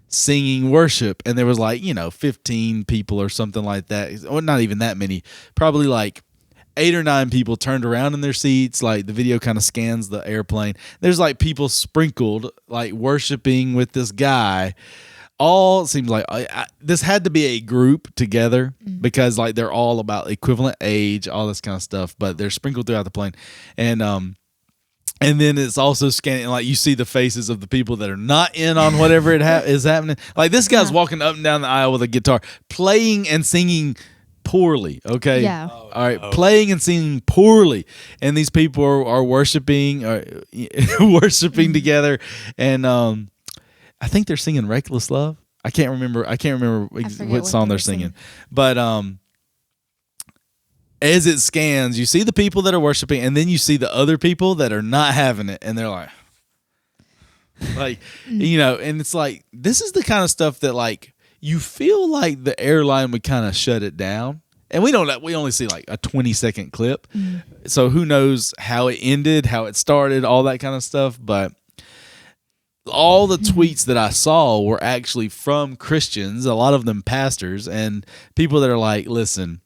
singing worship. And there was 15 people or something like that. Or not even that many, probably like 8 or 9 people turned around in their seats. Like the video kind of scans the airplane. There's people sprinkled, worshiping with this guy. All seems like this had to be a group together because they're all about equivalent age, all this kind of stuff, but they're sprinkled throughout the plane. And then it's also scanning, you see the faces of the people that are not in on whatever is happening. This guy's walking up and down the aisle with a guitar, playing and singing poorly. Okay. Yeah. All right. Playing and singing poorly, and these people are worshiping, worshiping together, and I think they're singing "Reckless Love." I can't remember forget what what song they they're were singing, singing. but as it scans, you see the people that are worshiping, and then you see the other people that are not having it, and they're like, and it's like, this is the kind of stuff that, like, you feel like the airline would kind of shut it down. And we only see like a 20-second clip. So who knows how it ended, how it started, all that kind of stuff. But all the tweets that I saw were actually from Christians, a lot of them pastors, and people that are like, listen,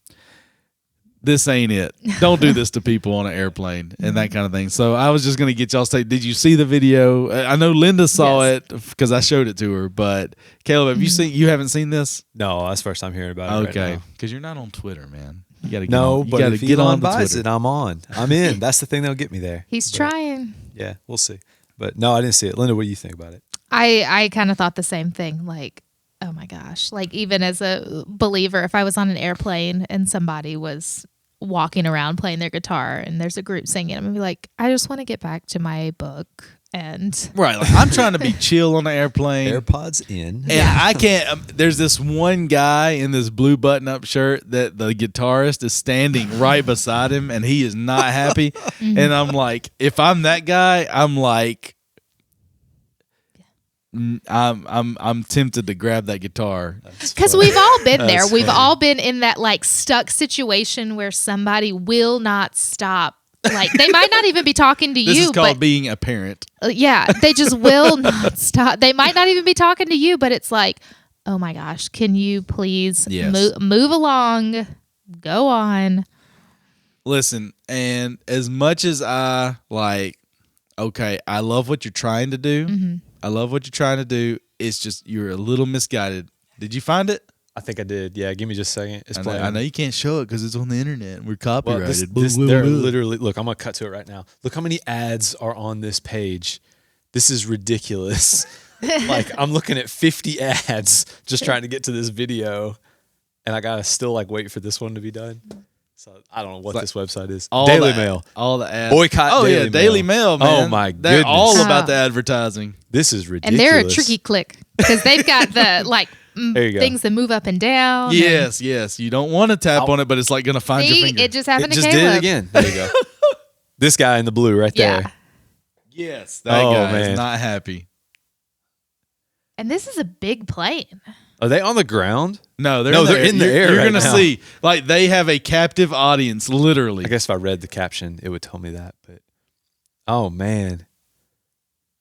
this ain't it. Don't do this to people on an airplane and that kind of thing. So I was just going to get y'all to say, did you see the video? I know Linda saw it because I showed it to her, but Caleb, you haven't seen this? No, that's the first time hearing about it. Okay. Right Because you're not on Twitter, man. You got to get no, on. You but got to if get Elon on the buys Twitter. it, I'm on. I'm in. That's the thing that'll get me there. He's trying. Yeah, we'll see. But no, I didn't see it. Linda, what do you think about it? I kind of thought the same thing. Like, oh my gosh. Like, even as a believer, if I was on an airplane and somebody was walking around playing their guitar and there's a group singing, I'm gonna be like, I just want to get back to my book. And Right. Like, I'm trying to be chill on the airplane. AirPods in. And I can't. There's this one guy in this blue button-up shirt that the guitarist is standing right beside him, and he is not happy. And I'm like, if I'm that guy, I'm like, I'm tempted to grab that guitar. because we've all been there. That's We've funny. all been in that like stuck situation where somebody will not stop. Like, they might not even be talking to This you, is called but being a parent. yeah, they just will not stop. They might not even be talking to you, but it's like, oh my gosh, can you please Yes. move along, go on. Listen, and as much as I like, okay, I love what you're trying to do. I love what you're trying to do. It's just you're a little misguided. Did you find it? I think I did. Yeah, give me just a second. It's playing. I know you can't show it because it's on the internet. We're Well, copyrighted. they're literally, look, I'm going to cut to it right now. Look how many ads are on this page. This is ridiculous. Like, I'm looking at 50 ads just trying to get to this video, and I got to still like wait for this one to be done. So I don't know what this website is. Daily Mail. All the ads. Boycott Oh, Daily yeah, Daily Mail. Mail, man. Oh, my They're all goodness. about the advertising. This is ridiculous. And they're a tricky click because they've got the like There you go. things that move up and down. Yes, yes. You don't want to tap on it, but it's like going to find your See, finger. it just happened It to just Caleb. did it again. There you go. This guy in the blue right Yeah. there. Yes, that Oh, guy man. is not happy. And this is a big plane. Are they on the ground? No, they're in the air You're right gonna now. see, like, they have a captive audience, literally. I guess if I read the caption, it would tell me that. But oh man,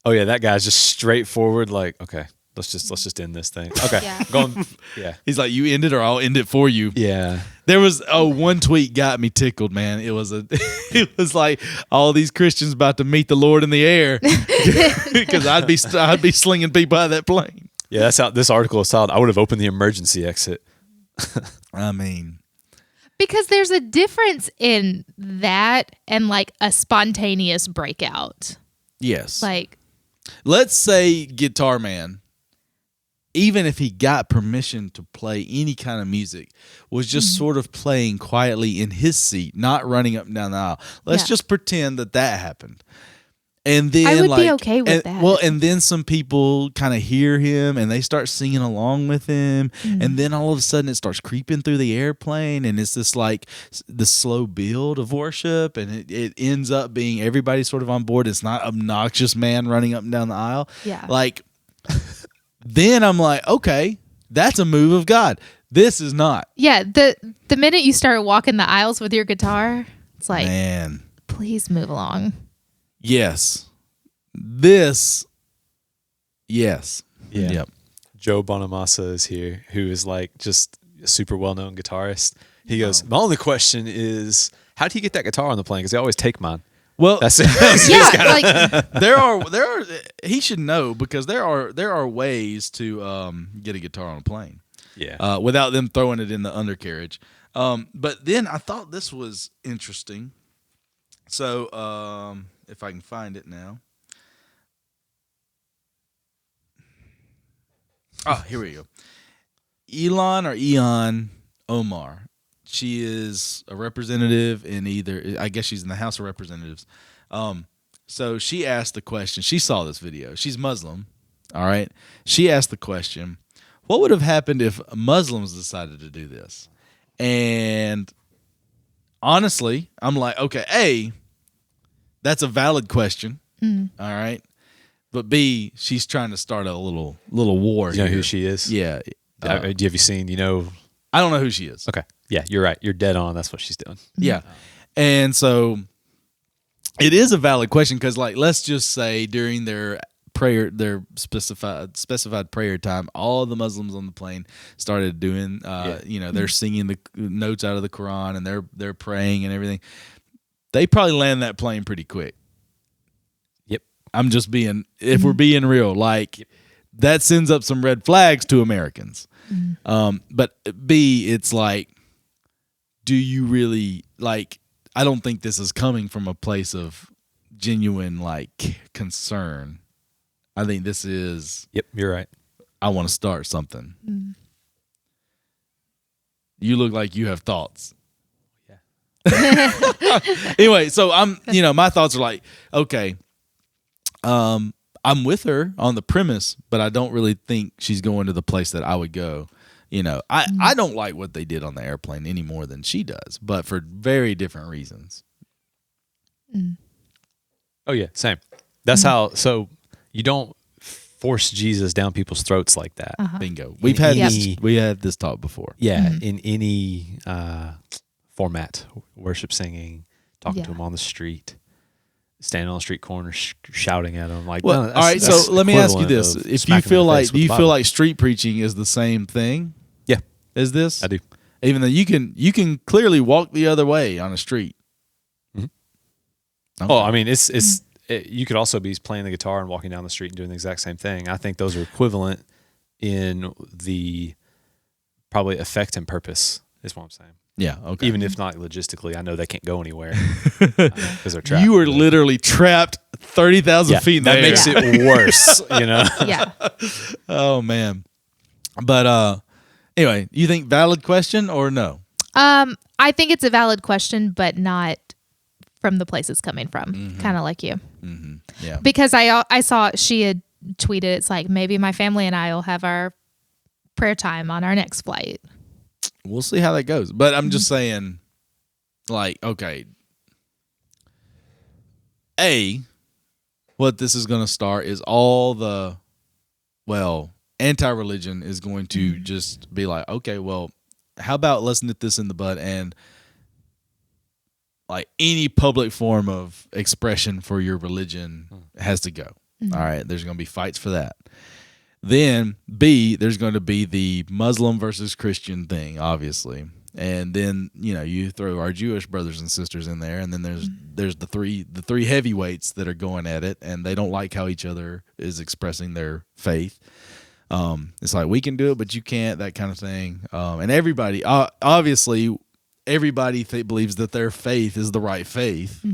oh yeah, that guy's just straightforward. Like, okay, let's just end this thing. Okay, Yeah. going. Yeah, He's like, you end it or I'll end it for you. yeah. There was one tweet got me tickled, man. It was it was like all these Christians about to meet the Lord in the air because I'd be slinging people out of that plane. Yeah, that's how this article is titled. I would have opened the emergency exit. I mean, Because there's a difference in that and like a spontaneous breakout. yes. Like, Let's say Guitar Man, even if he got permission to play any kind of music, was just sort of playing quietly in his seat, not running up and down the aisle. Let's Yeah. just pretend that happened. And then I would be like, okay with and- that. Well, and then some people kind of hear him and they start singing along with him. And then all of a sudden it starts creeping through the airplane and it's this like the slow build of worship. And it ends up being everybody sort of on board. It's not obnoxious man running up and down the aisle. Yeah. Like, then I'm like, okay, that's a move of God. This is not. yeah, the minute you start walking the aisles with your guitar, it's like, Man. please move along. Yes. This. Yes. Yeah. Yep. Joe Bonamassa is here, who is like just a super well-known guitarist. He goes, my only question is, how do you get that guitar on the plane? Because they always take mine. Well, That's it. Yeah, like there are. He should know because there are ways to get a guitar on a plane. Yeah. Without them throwing it in the undercarriage. But then I thought this was interesting. So if I can find it now. Oh, here we go. Eon Omar. She is a representative in I guess she's in the House of Representatives. So she asked the question. She saw this video. She's Muslim. All right. She asked the question, what would have happened if Muslims decided to do this? And honestly, I'm like, okay, that's a valid question. All right. But B, she's trying to start a little war. You know here. who she is? Yeah. Have you seen, I don't know who she is. Okay. Yeah, you're right. You're dead on. That's what she's doing. Yeah. And so it is a valid question because, like, let's just say during their prayer, their specified prayer time, all the Muslims on the plane started doing, they're singing the notes out of the Quran and they're praying and everything. They probably land that plane pretty quick. Yep. I'm just if we're being real, like that sends up some red flags to Americans. But B, it's like, do you really like? I don't think this is coming from a place of genuine like concern. I think this is. Yep, you're right. I want to start something. You look like you have thoughts. Yeah. Anyway, so my thoughts are like, okay, I'm with her on the premise, but I don't really think she's going to the place that I would go. I don't like what they did on the airplane any more than she does, but for very different reasons. Oh yeah, same. That's how. So you don't force Jesus down people's throats like that. Bingo. We had this talk before. Yeah, in any format, worship, singing, talking to them on the street, standing on the street corner, shouting at them. Like, well, all right. So let me ask you this: if you feel like, do you feel like street preaching is the same thing? Yeah, is this? I do. Even though you can clearly walk the other way on a street. Okay. Oh, I mean, you could also be playing the guitar and walking down the street and doing the exact same thing. I think those are equivalent in the probably effect and purpose, is what I'm saying. Yeah, okay. Even if not logistically, I know they can't go anywhere because they're trapped. You were literally trapped 30,000 feet in the air. That makes it worse, Yeah. Oh, man. But anyway, you think valid question or no? I think it's a valid question, but not from the place it's coming from, kind of like you. Mm-hmm. Yeah. Because I saw she had tweeted, it's like, maybe my family and I will have our prayer time on our next flight. We'll see how that goes. But I'm just saying, like, okay, what this is going to start is all the, anti-religion is going to just be like, okay, well, how about let's nip this in the bud and like any public form of expression for your religion has to go. All right, there's going to be fights for that. Then B, there's going to be the Muslim versus Christian thing, obviously. And then, you throw our Jewish brothers and sisters in there, and then there's the three heavyweights that are going at it, and they don't like how each other is expressing their faith. It's like, we can do it, but you can't, that kind of thing. And everybody, obviously, everybody believes that their faith is the right faith.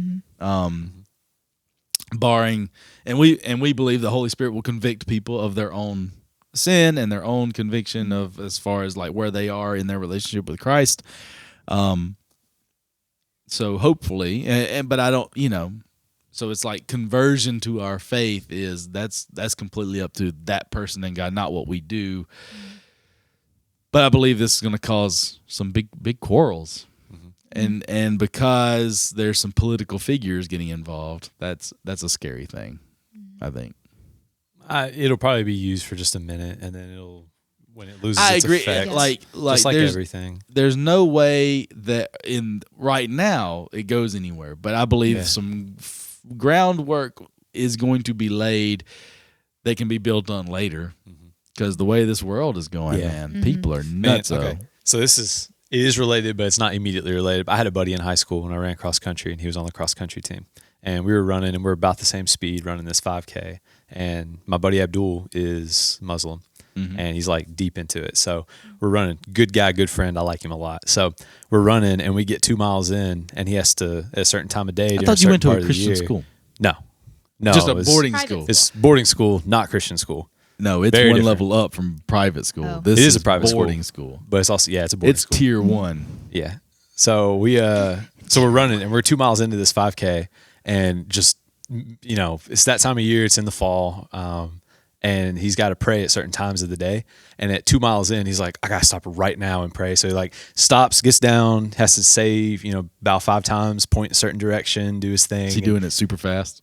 Barring, and we believe the Holy Spirit will convict people of their own sin and their own conviction of as far as like where they are in their relationship with Christ. So hopefully, but I don't, so it's like conversion to our faith that's completely up to that person and God, not what we do. But I believe this is going to cause some big quarrels. And because there's some political figures getting involved, that's a scary thing, I think. It'll probably be used for just a minute, and then when it loses its agree. effect, like just like everything. There's no way that right now it goes anywhere, but I believe some groundwork is going to be laid that can be built on later. Because the way this world is going, man, people are nuts. Okay. So it is related, but it's not immediately related. I had a buddy in high school when I ran cross country, and he was on the cross country team. And we were running, and we're about the same speed running this 5K. And my buddy Abdul is Muslim, and he's like deep into it. So we're running. Good guy, good friend. I like him a lot. So we're running, and we get 2 miles in, and he has to, at a certain time of day. I thought you went to a Christian school. No, just a boarding school. It's boarding school, not Christian school. No, it's Very one different. level up from private school. Oh. This It is a private boarding school. But it's also, it's a boarding school. It's tier 1. Yeah. So we're running, and we're 2 miles into this 5K, and just, it's that time of year. It's in the fall, and he's got to pray at certain times of the day. And at 2 miles in, he's like, I got to stop right now and pray. So he like stops, gets down, has to say, bow 5 times, point a certain direction, do his thing. Is he doing it super fast?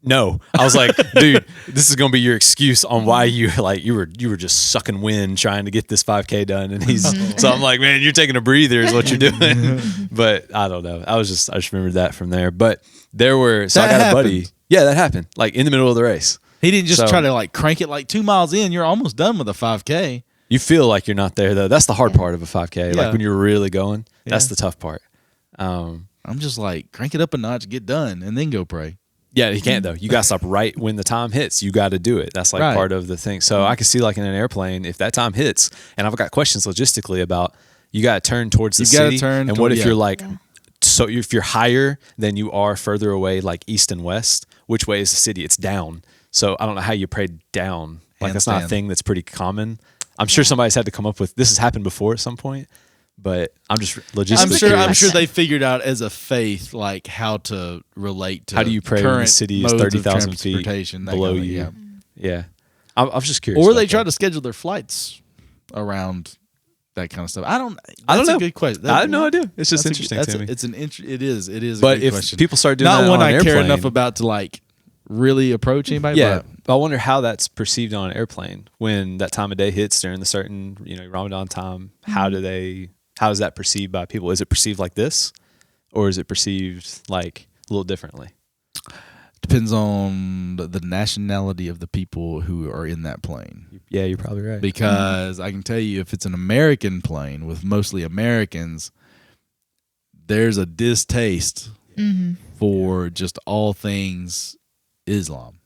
No, I was like, dude, this is gonna be your excuse on why you were just sucking wind trying to get this 5K done. And so I'm like, man, you're taking a breather is what you're doing. But I don't know. I just remembered that from there. But I got a buddy. Yeah, that happened. Like in the middle of the race. He didn't just try to like crank it like 2 miles in. You're almost done with a 5K. You feel like you're not there though. That's the hard part of a 5K. Yeah. Like when you're really going, that's the tough part. I'm just like, crank it up a notch, get done, and then go pray. Yeah, you can't though. You got to stop right when the time hits. You got to do it. That's like part of the thing. So I can see like in an airplane, if that time hits, and I've got questions logistically about you got to turn towards the city. And what if you're like, so if you're higher than you are further away, like east and west, which way is the city? It's down. So I don't know how you pray down. Like that's not a thing that's pretty common. I'm sure somebody's had to come up with, this has happened before at some point. But I'm just logistically. I'm sure they figured out as a faith like how to relate to how do you pray when the city is 30,000 feet below you? Yeah. I was just curious. Or they try to schedule their flights around that kind of stuff. I don't know. That's a good question. I have no idea. It's just interesting to me. It is. It is. But a good if question. people start doing not that one on an I airplane, care enough about to like really approach anybody. Yeah. But I wonder how that's perceived on an airplane when that time of day hits during the certain Ramadan time. How is that perceived by people? Is it perceived like this, or is it perceived like a little differently? Depends on the nationality of the people who are in that plane. Yeah, you're probably right. Because I can tell you, if it's an American plane with mostly Americans, there's a distaste for just all things Islam.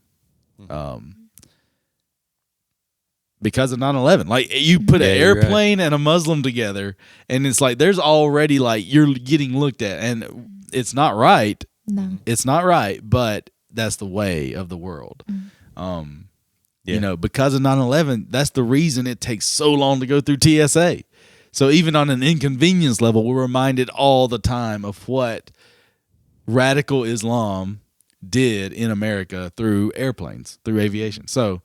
Because of 9/11, like you put an airplane and a Muslim together, and it's like there's already like you're getting looked at, and it's not right. No, it's not right, but that's the way of the world. Because of 9/11, that's the reason it takes so long to go through TSA. So even on an inconvenience level, we're reminded all the time of what radical Islam did in America through airplanes, through aviation. So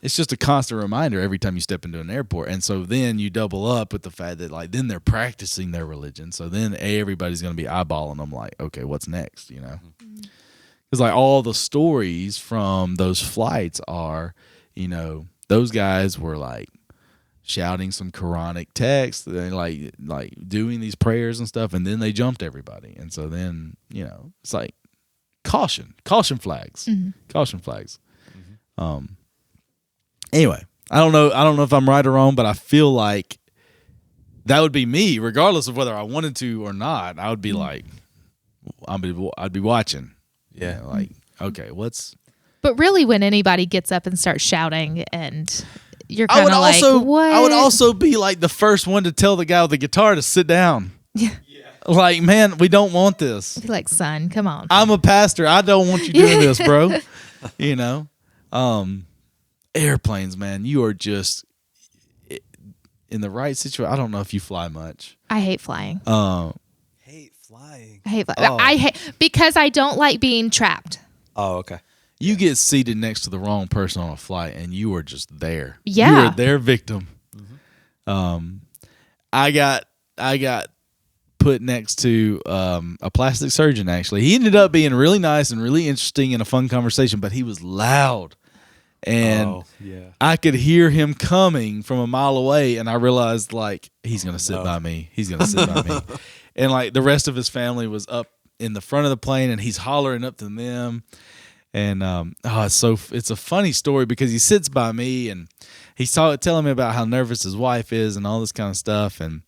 it's just a constant reminder every time you step into an airport. And so then you double up with the fact that like then they're practicing their religion. So then everybody's going to be eyeballing them like, okay, what's next, Because like all the stories from those flights are, those guys were like shouting some Quranic text, and like doing these prayers and stuff, and then they jumped everybody. And so then, it's like caution flags. Anyway, I don't know if I'm right or wrong, but I feel like that would be me, regardless of whether I wanted to or not. I would be like, I'd be watching. Yeah, like, okay, what's... But really, when anybody gets up and starts shouting and you're kind of like, what? I would also be like the first one to tell the guy with the guitar to sit down. Yeah. Like, man, we don't want this. Be like, son, come on. I'm a pastor. I don't want you doing this, bro. Airplanes, man, you are just in the right situation. I don't know if you fly much. I hate flying. Hate flying. I hate because I don't like being trapped. Oh, okay. You get seated next to the wrong person on a flight, and you are just there. Yeah, you are their victim. I got put next to a plastic surgeon. Actually, he ended up being really nice and really interesting and a fun conversation, but he was loud. And I could hear him coming from a mile away, and I realized, like, he's going to sit by me. He's going to sit by me. And, like, the rest of his family was up in the front of the plane, and he's hollering up to them. And, it's a funny story because he sits by me, and he's telling me about how nervous his wife is and all this kind of stuff. And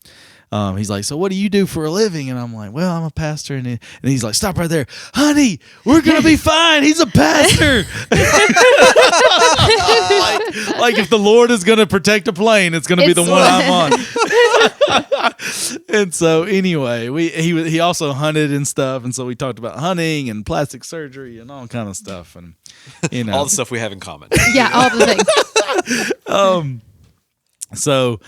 he's like, so what do you do for a living? And I'm like, well, I'm a pastor. And he's like, stop right there. Honey, we're going to be fine. He's a pastor. like if the Lord is going to protect a plane, it's going to be the one I'm on. And so anyway, he also hunted and stuff. And so we talked about hunting and plastic surgery and all kind of stuff. And, all the stuff we have in common. Yeah, all the things. So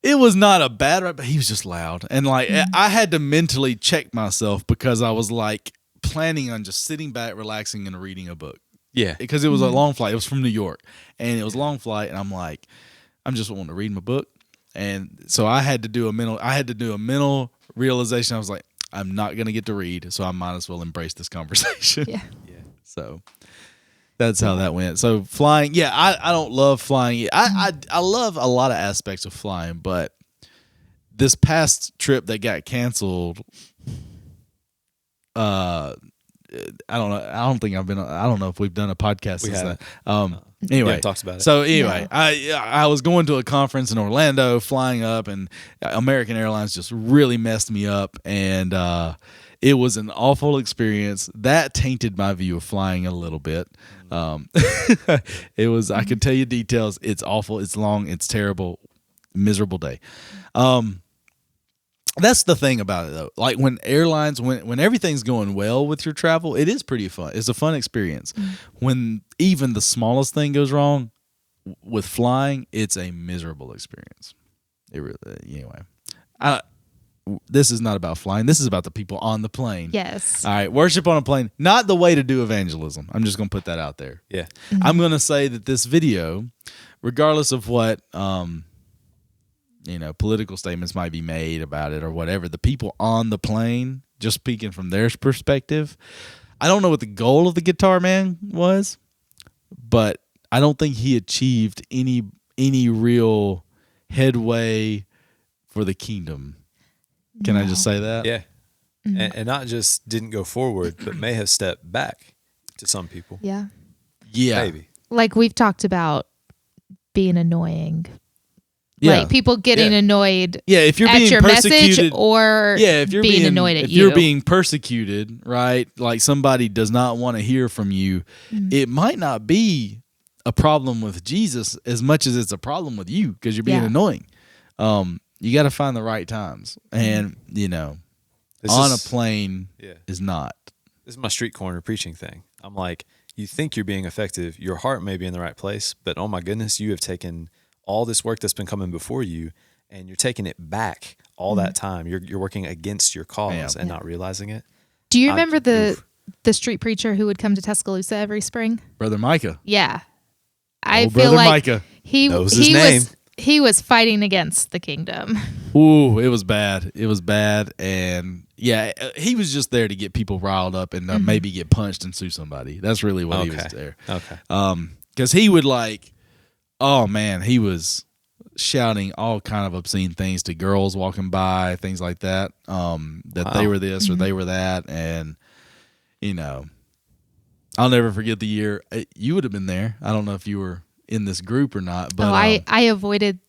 it was not a bad ride, but he was just loud. And like I had to mentally check myself because I was like planning on just sitting back, relaxing, and reading a book. Yeah. because it was a long flight. It was from New York, and it was a long flight. And I'm like, I'm just wanting to read my book, and so I had to do a mental realization. I was like, I'm not gonna get to read, so I might as well embrace this conversation. Yeah. So that's how that went. So flying, yeah, I don't love flying. I love a lot of aspects of flying, but this past trip that got canceled, I don't know. I don't think I've been. I don't know if we've done a podcast since haven't. that. Anyway, Yeah, talks about it. So anyway, No. I was going to a conference in Orlando, flying up, and American Airlines just really messed me up, and it was an awful experience. That tainted my view of flying a little bit. It was. I can tell you details. It's awful. It's long. It's terrible. Miserable day. That's the thing about it, though. Like when airlines, when everything's going well with your travel, it is pretty fun. It's a fun experience. When even the smallest thing goes wrong with flying, it's a miserable experience. It really, anyway. This is not about flying. This is about the people on the plane. Yes. All right, worship on a plane, not the way to do evangelism. I'm just going to put that out there. Yeah. I'm going to say that this video, regardless of what political statements might be made about it or whatever, the people on the plane, just speaking from their perspective, I don't know what the goal of the guitar man was, but I don't think he achieved any real headway for the kingdom. Can I just say that? Yeah. And not just didn't go forward, but may have stepped back to some people. Yeah. Yeah. Maybe. Like we've talked about being annoying. Yeah. Like people getting annoyed if you're at being your persecuted, message or if you're being annoyed at if you. you're being persecuted, right? Like somebody does not want to hear from you. It might not be a problem with Jesus as much as it's a problem with you because you're being annoying. You got to find the right times, and on a plane is not. This is my street corner preaching thing. I'm like, you think you're being effective. Your heart may be in the right place, but oh my goodness, you have taken all this work that's been coming before you, and you're taking it back all that time. You're working against your cause and not realizing it. Do you remember the street preacher who would come to Tuscaloosa every spring? Brother Micah. Yeah. I Old feel Brother like Micah. knows his name. He was fighting against the kingdom. Ooh, it was bad. It was bad, and he was just there to get people riled up and maybe get punched and sue somebody. That's really what he was there. Okay. Because he would he was shouting all kind of obscene things to girls walking by, things like that. That they were this or they were that, and I'll never forget the year. You would have been there. I don't know if you were in this group or not, but I avoided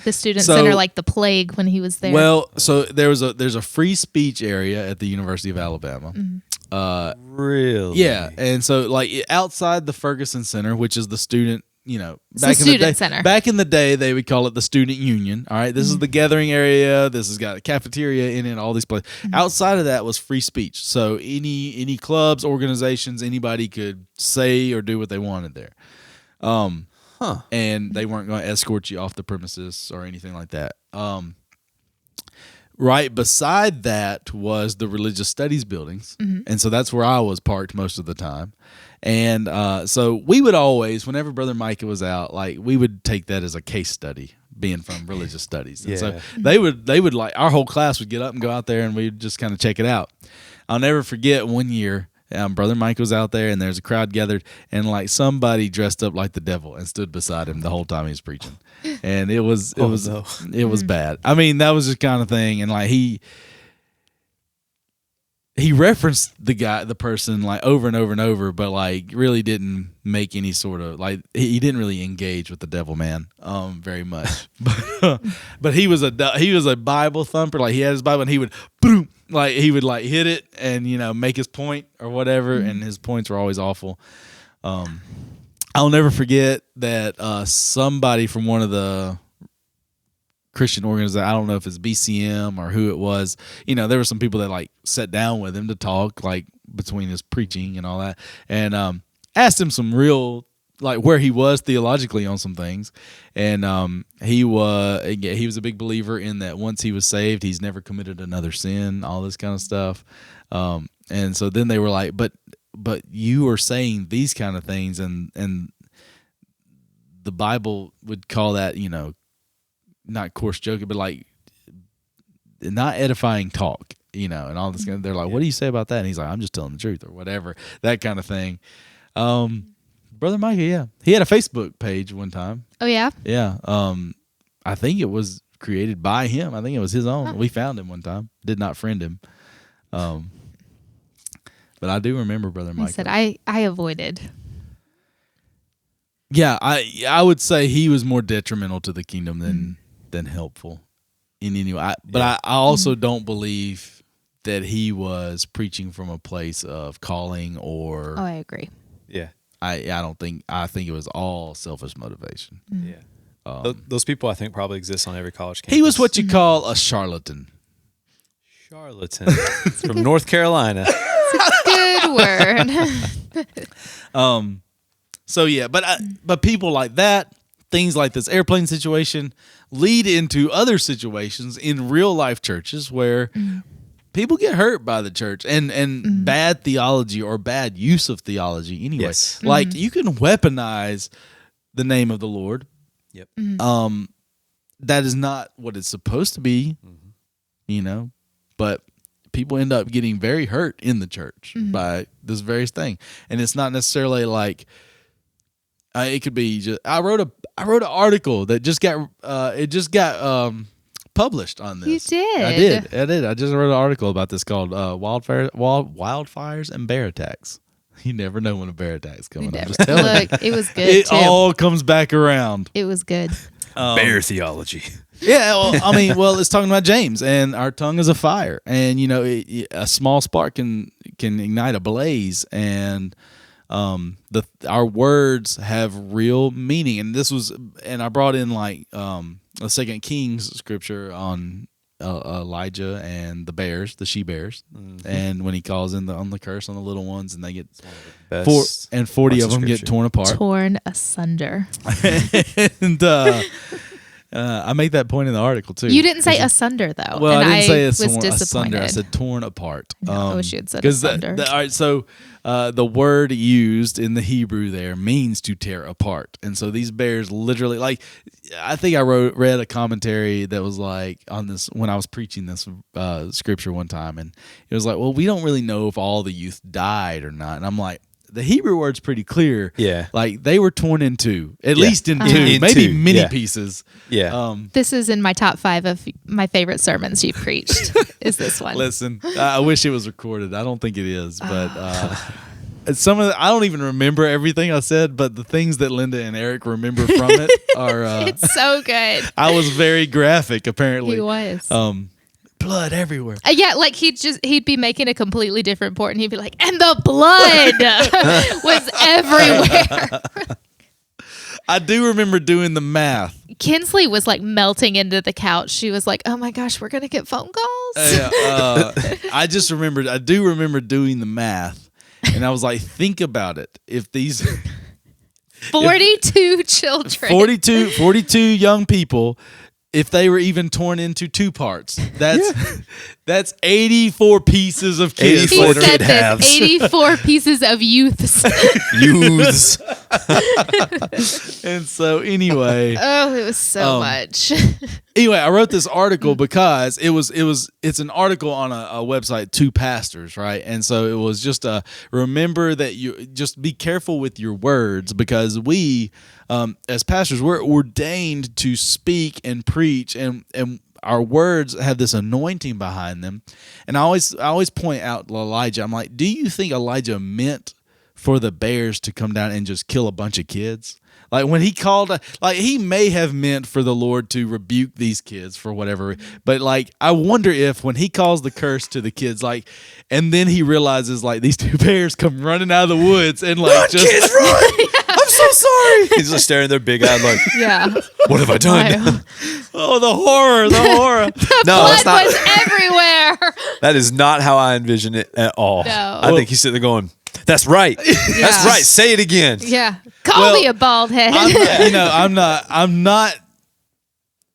the student center like the plague when he was there. Well, so there's a free speech area at the University of Alabama. Really? Yeah, and so like outside the Ferguson Center, which is the student, center. Back in the day, they would call it the student union. All right, this is the gathering area. This has got a cafeteria in it. All these places. Outside of that was free speech. So any clubs, organizations, anybody could say or do what they wanted there. And they weren't going to escort you off the premises or anything like that. Right beside that was the religious studies buildings. And so that's where I was parked most of the time. And so we would always, whenever Brother Micah was out, like we would take that as a case study, being from religious studies. And so they would like, our whole class would get up and go out there and we'd just kind of check it out. I'll never forget one year, Brother Mike was out there and there's a crowd gathered and like somebody dressed up like the devil and stood beside him the whole time he was preaching. And it was bad. I mean, that was the kind of thing. And like he referenced the person like over and over and over, but like really didn't make any sort of like, he didn't really engage with the devil man very much. But he was a Bible thumper. Like he had his Bible and he would boom. Like he would like hit it and make his point or whatever, and his points were always awful. I'll never forget that somebody from one of the Christian organizations, I don't know if it's BCM or who it was, there were some people that like sat down with him to talk like between his preaching and all that, and asked him some real like where he was theologically on some things, and he was a big believer in that once he was saved, he's never committed another sin, all this kind of stuff, and so then they were like, but but you are saying these kind of things, and the Bible would call that, not coarse joking, but like not edifying talk, and all this. They're like, "What do you say about that?" And he's like, "I'm just telling the truth," or whatever, that kind of thing. Brother Micah, he had a Facebook page one time. Oh yeah. Yeah. I think it was created by him. I think it was his own. We found him one time. Did not friend him. But I do remember Brother Micah. He said, I avoided. Yeah, I would say he was more detrimental to the kingdom than helpful in any way. But I also don't believe that he was preaching from a place of calling or. Oh, I agree. Yeah. I don't think. I think it was all selfish motivation. Yeah. Those people, I think, probably exist on every college campus. He was what you call a charlatan. Charlatan from North Carolina. Good word. So yeah, but people like that, things like this airplane situation, lead into other situations in real life churches where people get hurt by the church and bad theology or bad use of theology anyway. Yes. Like you can weaponize the name of the Lord. Yep. That is not what it's supposed to be, but people end up getting very hurt in the church by this various thing. And it's not necessarily like, it could be just, I wrote an article that just got published on this. You did. I did. I just wrote an article about this called wildfires and bear attacks. You never know when a bear attack's coming. I'm just telling you. Look, it was good It too. all comes back around. It was good. Bear theology. Yeah, well, it's talking about James, and our tongue is a fire, and a small spark can ignite a blaze, and our words have real meaning. And I brought in like a 2 Kings scripture on Elijah and the she bears, and when he calls in on the curse on the little ones, and they get 40 of them get torn apart, Torn asunder. and I make that point in the article too. You didn't say asunder though. Well, and I didn't say was asunder. disappointed. I said torn apart. I wish you had said asunder. All right, so the word used in the Hebrew there means to tear apart, and so these bears literally, like, I think I read a commentary that was like on this when I was preaching this scripture one time, and it was like, well, we don't really know if all the youth died or not, and I'm like, the Hebrew word's pretty clear. Yeah. Like they were torn in two, at least in two, maybe many pieces. Yeah. This is in my top 5 of my favorite sermons you've preached. Is this one? Listen, I wish it was recorded. I don't think it is, but I don't even remember everything I said, but the things that Linda and Eric remember from it are. It's so good. I was very graphic, apparently. He was. Blood everywhere. Yeah, like he'd be making a completely different port, and he'd be like, and the blood was everywhere. I do remember doing the math. Kinsley was like melting into the couch. She was like, "Oh my gosh, we're gonna get phone calls." I do remember doing the math, and I was like, think about it. If these 42 children, 42 young people, if they were even torn into 2 parts, that's 84 pieces of kids. 84 he said kid this, halves. 84 pieces of youths. Youths. And so anyway, Oh, it was so much. anyway, I wrote this article because it's an article on a website to pastors, right? And so it was just remember that you just be careful with your words, because we as pastors, we're ordained to speak and preach, and our words have this anointing behind them. And I always point out Elijah. I'm like, do you think Elijah meant for the bears to come down and just kill a bunch of kids? Like when he called, like he may have meant for the Lord to rebuke these kids for whatever. But like, I wonder if when he calls the curse to the kids, like, and then he realizes like these 2 bears come running out of the woods and like just kids, run! I'm so sorry. He's just staring their big eyed like, Yeah. what have I done? oh, the horror. No, Blood was everywhere. That is not how I envision it at all. No. I think he's sitting there going, that's right. That's right. Say it again. Yeah. Call me a bald head. I'm not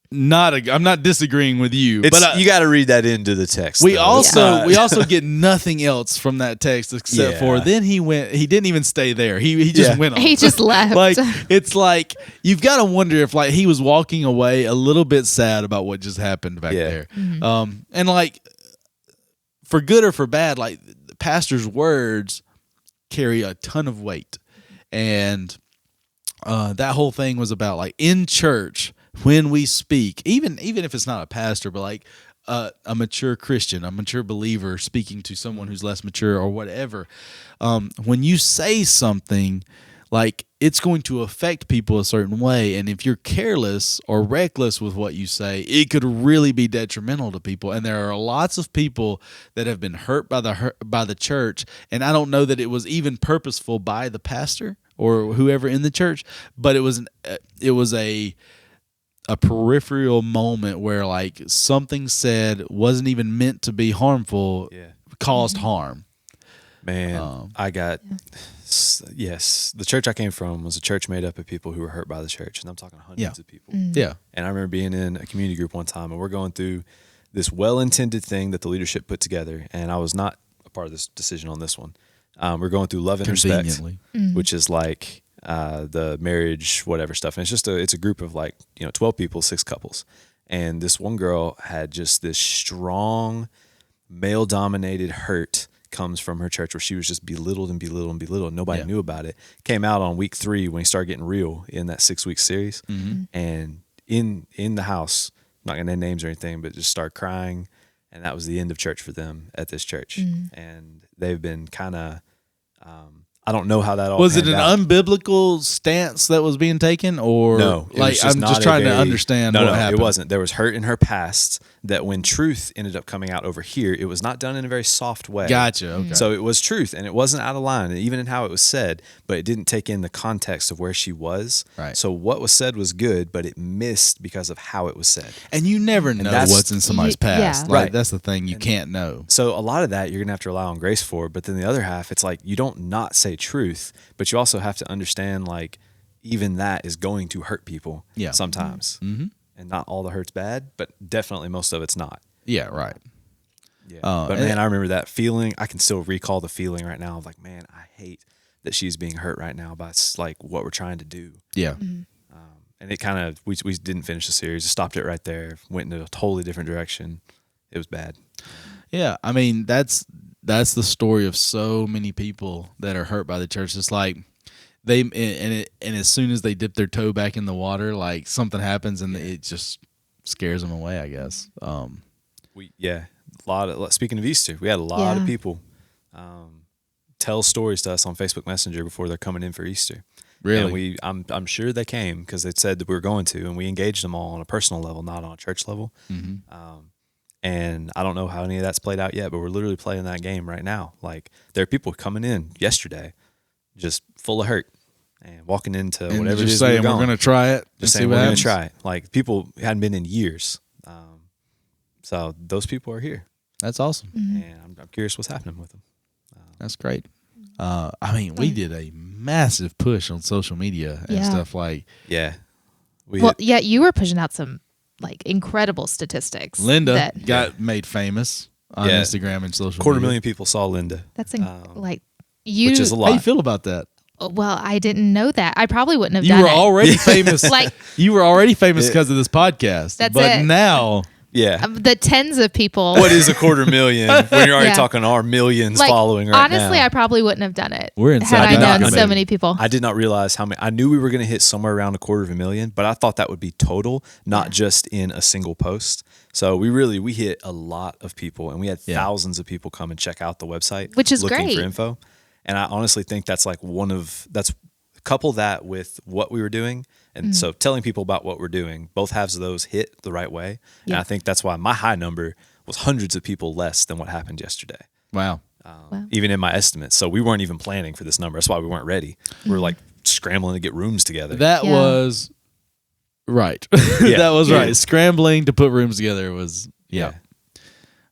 I'm not disagreeing with you, It's, but you got to read that into the text. we though. also get nothing else from that text except for then he didn't even stay there. He just went on. He just left. Like it's like you've got to wonder if like he was walking away a little bit sad about what just happened back there. And like for good or for bad, like the pastor's words carry a ton of weight. And that whole thing was about like in church when we speak, even if it's not a pastor, but like a mature Christian, a mature believer speaking to someone who's less mature or whatever, when you say something, like it's going to affect people a certain way, and if you're careless or reckless with what you say, it could really be detrimental to people. And there are lots of people that have been hurt by the church, and I don't know that it was even purposeful by the pastor or whoever in the church, but it was a peripheral moment where like something said wasn't even meant to be harmful, caused harm. Man, yes, the church I came from was a church made up of people who were hurt by the church, and I'm talking hundreds of people. Yeah. And I remember being in a community group one time, and we're going through this well-intended thing that the leadership put together, and I was not a part of this decision on this one. We're going through love and respect, which is like the marriage, whatever stuff. And it's just it's a group of like, 12 people, 6 couples. And this one girl had just this strong male-dominated hurt comes from her church where she was just belittled and belittled and belittled. Nobody knew about it. Came out on week 3 when he started getting real in that 6-week series. And in the house, I'm not going to name names or anything, but just started crying. And that was the end of church for them at this church. And they've been kind of, I don't know how that all was it an out. unbiblical stance that was being taken, or no? Like I'm just trying to understand. No, what happened. It wasn't. There was hurt in her past that when truth ended up coming out over here, it was not done in a very soft way. Gotcha. Okay. So it was truth, and it wasn't out of line, even in how it was said, but it didn't take in the context of where she was. Right. So what was said was good, but it missed because of how it was said. And you never know what's in somebody's past. Yeah. Like, Right. that's the thing you can't know. So a lot of that you're going to have to rely on grace for, but then the other half, it's like you don't not say truth, but you also have to understand like even that is going to hurt people sometimes. And not all the hurt's bad, but definitely most of it's not. Yeah, right. Yeah. But man, I remember that feeling. I can still recall the feeling right now of like, man, I hate that she's being hurt right now by like what we're trying to do. Yeah. And it kind of, we didn't finish the series, just stopped it right there, went in a totally different direction. It was bad. Yeah, I mean that's the story of so many people that are hurt by the church. It's like and as soon as they dip their toe back in the water, like something happens and it just scares them away, I guess. Speaking of Easter, we had a lot of people tell stories to us on Facebook Messenger before they're coming in for Easter. Really? And I'm sure they came because they said that we were going to, and we engaged them all on a personal level, not on a church level. And I don't know how any of that's played out yet, but we're literally playing that game right now. Like there are people coming in yesterday, just full of hurt and walking into And whatever just it is saying we're going to try it. Just saying we're going to try it. Like people hadn't been in years. So those people are here. That's awesome. And I'm curious what's happening with them. That's great. I mean, we did a massive push on social media and stuff like. Yeah. You were pushing out some like incredible statistics. Linda got made famous on Instagram and social media. 250,000 people saw Linda. That's which is a lot. How you feel about that? Well, I didn't know that. I probably wouldn't have You done were it. already famous. Like you were already famous because of this podcast. That's but it. now. Yeah. The tens of people. What is 250,000 when you're already talking our millions like, following right now? honestly, I probably wouldn't have done it. We're inside. Had I known so many people. I did not realize how many. I knew we were going to hit somewhere around 250,000, but I thought that would be total, not just in a single post. So we hit a lot of people, and we had thousands of people come and check out the website, which is looking great for info. And I honestly think that's like couple that with what we were doing. And so telling people about what we're doing, both halves of those hit the right way. And I think that's why my high number was hundreds of people less than what happened yesterday. Wow. Even in my estimates. So we weren't even planning for this number. That's why we weren't ready. We were like scrambling to get rooms together. That was right. That was right. Scrambling to put rooms together was, But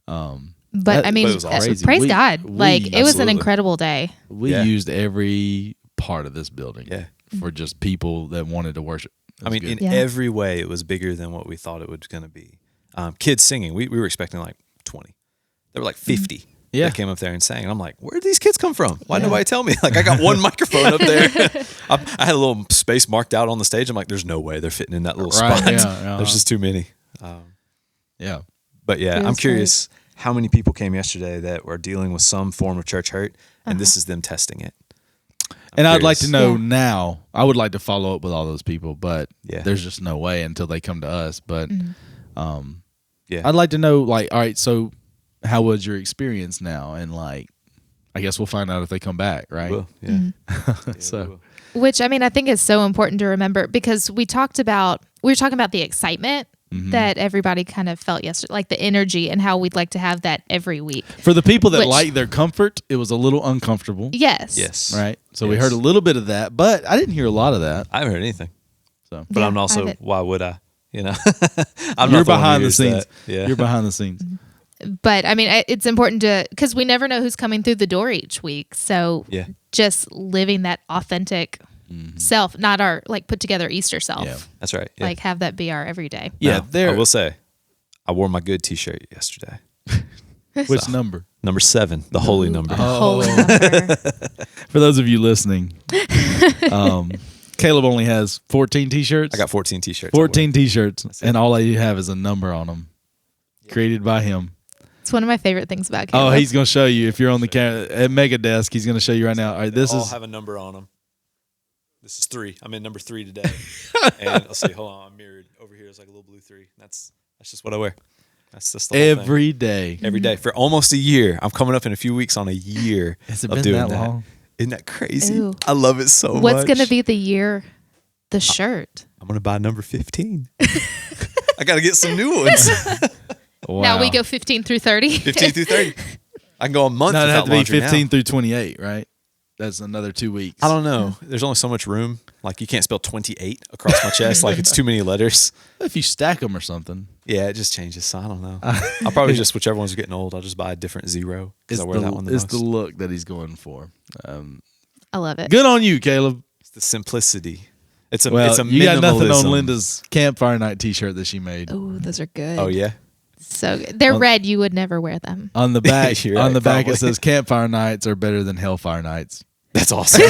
I mean, it was crazy. praise God. Like it was an absolutely. incredible day. We used every part of this building Yeah. for just people that wanted to worship. I mean, good. in every way, it was bigger than what we thought it was going to be. Kids singing, we were expecting like 20. There were like 50 Yeah. that came up there and sang. And I'm like, where did these kids come from? Why didn't nobody tell me? Like, I got one microphone up there. I had a little space marked out on the stage. I'm like, there's no way they're fitting in that little Right, spot. yeah, There's just too many. Yeah. But yeah, Feels I'm curious how many people came yesterday that were dealing with some form of church hurt, and this is them testing it. And I'd like to know Yeah. now. I would like to follow up with all those people, but Yeah. there's just no way until they come to us. But Yeah. I'd like to know, like, all right, so how was your experience now? And like, I guess we'll find out if they come back, right? Well, yeah. Yeah, So- we will. Which, I mean, I think is so important to remember because we were talking about the excitement that everybody kind of felt yesterday, like the energy and how we'd like to have that every week. For the people that Which- like their comfort, it was a little uncomfortable. Yes. Yes. Right. So we Yes. heard a little bit of that, but I didn't hear a lot of that. I haven't heard anything. So But Yeah, I'm also, I haven't- why would I? You know, I'm you're not the one who behind the hears scenes. that. Yeah. You're behind the scenes. But I mean, it's important to, because we never know who's coming through the door each week. So Yeah. just living that authentic self, not our like put together Easter self. Yeah. That's right. Yeah. Like have that be our everyday. Yeah. Now, There. I will say, I wore my good T-shirt yesterday. Which number? Number 7, the holy number. Holy number. For those of you listening, Caleb only has 14 T-shirts. I got 14 T-shirts. I wear. 14 T-shirts, and all they have is a number on them, created by him. It's one of my favorite things about Oh, Caleb. he's gonna show you if you're on the at Mega Desk. He's gonna show you right now. All right, this They all is have a number on them. This is 3. I'm in number 3 today. And let's see. Hold on. I'm mirrored over here. It's like a little blue 3. That's just what I wear. That's just the whole thing. every day. Every day for almost a year. I'm coming up in a few weeks on a year. Has it of been doing that long? Isn't that crazy? Ooh. I love it so much. What's going to be the year? The shirt. I'm gonna buy number 15. I gotta get some new ones. Wow. Now we go 15 through 30. 15 through 30. I can go a month No, it without had to be laundry 15 now. through 28, right? That's another 2 weeks. I don't know. There's only so much room. Like you can't spell 28 across my chest. Like it's too many letters. If you stack them or something. Yeah, it just changes. So I don't know. I'll probably just, whichever one's getting old, I'll just buy a different 0 because I wear that one the it's most. the look that he's going for. I love it. Good on you, Caleb. It's the simplicity. It's a Well, it's a you got nothing on minimalism. Linda's campfire night T-shirt that she made. Oh, those are good. Oh yeah. So good. They're red. You would never wear them. On the back, You're on right, the back, it probably. says campfire nights are better than hellfire nights. That's awesome.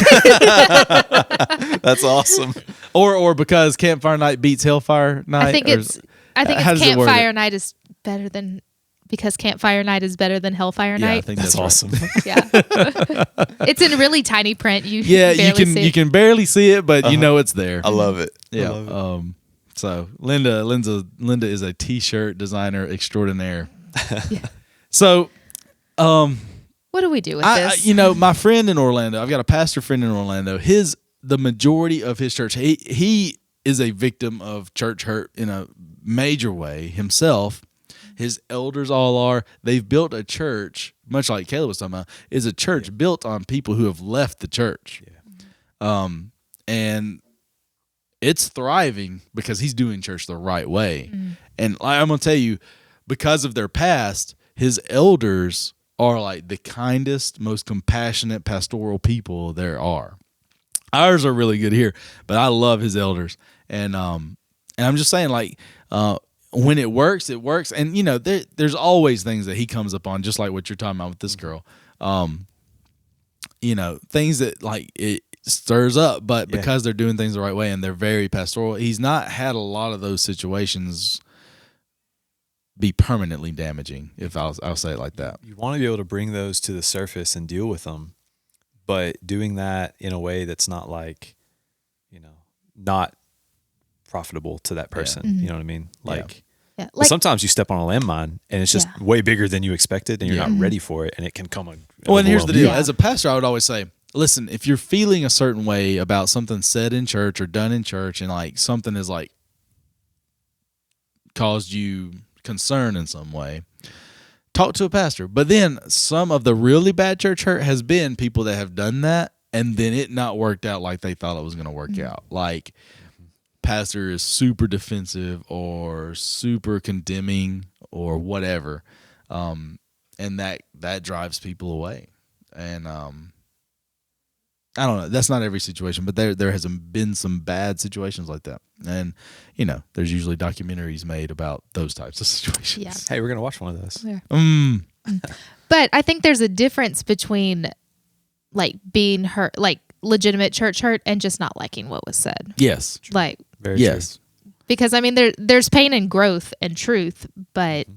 That's awesome. Or because campfire night beats hellfire night. I think or- it's how does it word campfire it? night is better than because campfire night is better than hellfire Yeah, I night. think That's that's right. awesome. Yeah. It's in really tiny print. You Yeah, you barely can see you it. can barely see it, but you know it's there. I love it. I Yeah. love it. So Linda is a T-shirt designer extraordinaire. So, What do we do with this? my friend in Orlando, I've got a pastor friend in Orlando. The majority of his church, he is a victim of church hurt in a major way himself. His elders all are. They've built a church, much like Caleb was talking about, is a church built on people who have left the church. And it's thriving because he's doing church the right way. And I'm going to tell you, because of their past, his elders are like the kindest, most compassionate pastoral people there are. Ours are really good here, but I love his elders. And I'm just saying, like, when it works, it works. And, there's always things that he comes upon, just like what you're talking about with this girl. Things that, like, it stirs up, but Yeah. because they're doing things the right way and they're very pastoral, he's not had a lot of those situations be permanently damaging, if I'll say it like that. You want to be able to bring those to the surface and deal with them, but doing that in a way that's not like, not profitable to that person. You know what I mean? Like, yeah. but sometimes you step on a landmine and it's just way bigger than you expected and you're Yeah. not ready for it and it can come. Well, and here's the deal. Yeah. As a pastor, I would always say, listen, if you're feeling a certain way about something said in church or done in church and like something is like caused you concern in some way, talk to a pastor. But then some of the really bad church hurt has been people that have done that and then it not worked out like they thought it was going to work out. Like pastor is super defensive or super condemning or whatever. And that drives people away. And I don't know. That's not every situation, but there has been some bad situations like that, and there's usually documentaries made about those types of situations. Yeah. Hey, we're gonna watch one of those. Yeah. Mm. But I think there's a difference between like being hurt, like legitimate church hurt, and just not liking what was said. Yes. Like, Very Yes. because I mean there's pain and growth and truth, but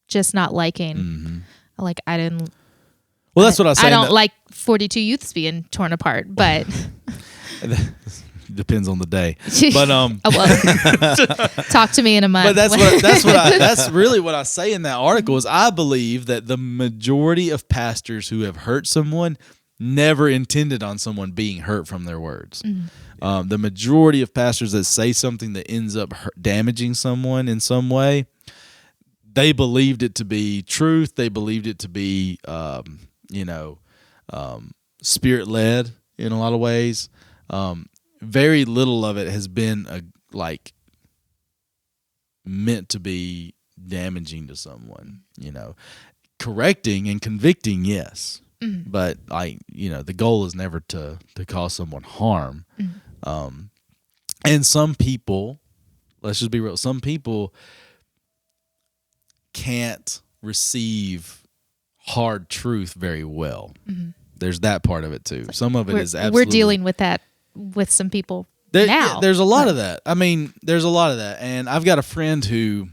just not liking. Mm-hmm. Like I didn't. Well, that's what I was saying. I don't like 42 youths being torn apart, but depends on the day. But oh, well, talk to me in a month. But that's really what I say in that article is I believe that the majority of pastors who have hurt someone never intended on someone being hurt from their words. The majority of pastors that say something that ends up damaging someone in some way, they believed it to be truth. They believed it to be, spirit led in a lot of ways. Very little of it has been meant to be damaging to someone. Correcting and convicting, yes, but the goal is never to cause someone harm. And some people, let's just be real, some people can't receive hard truth very well. There's that part of it too. Some of it is absolutely. We're dealing with that with some people now. Yeah, there's a lot of that. I mean, there's a lot of that, and I've got a friend who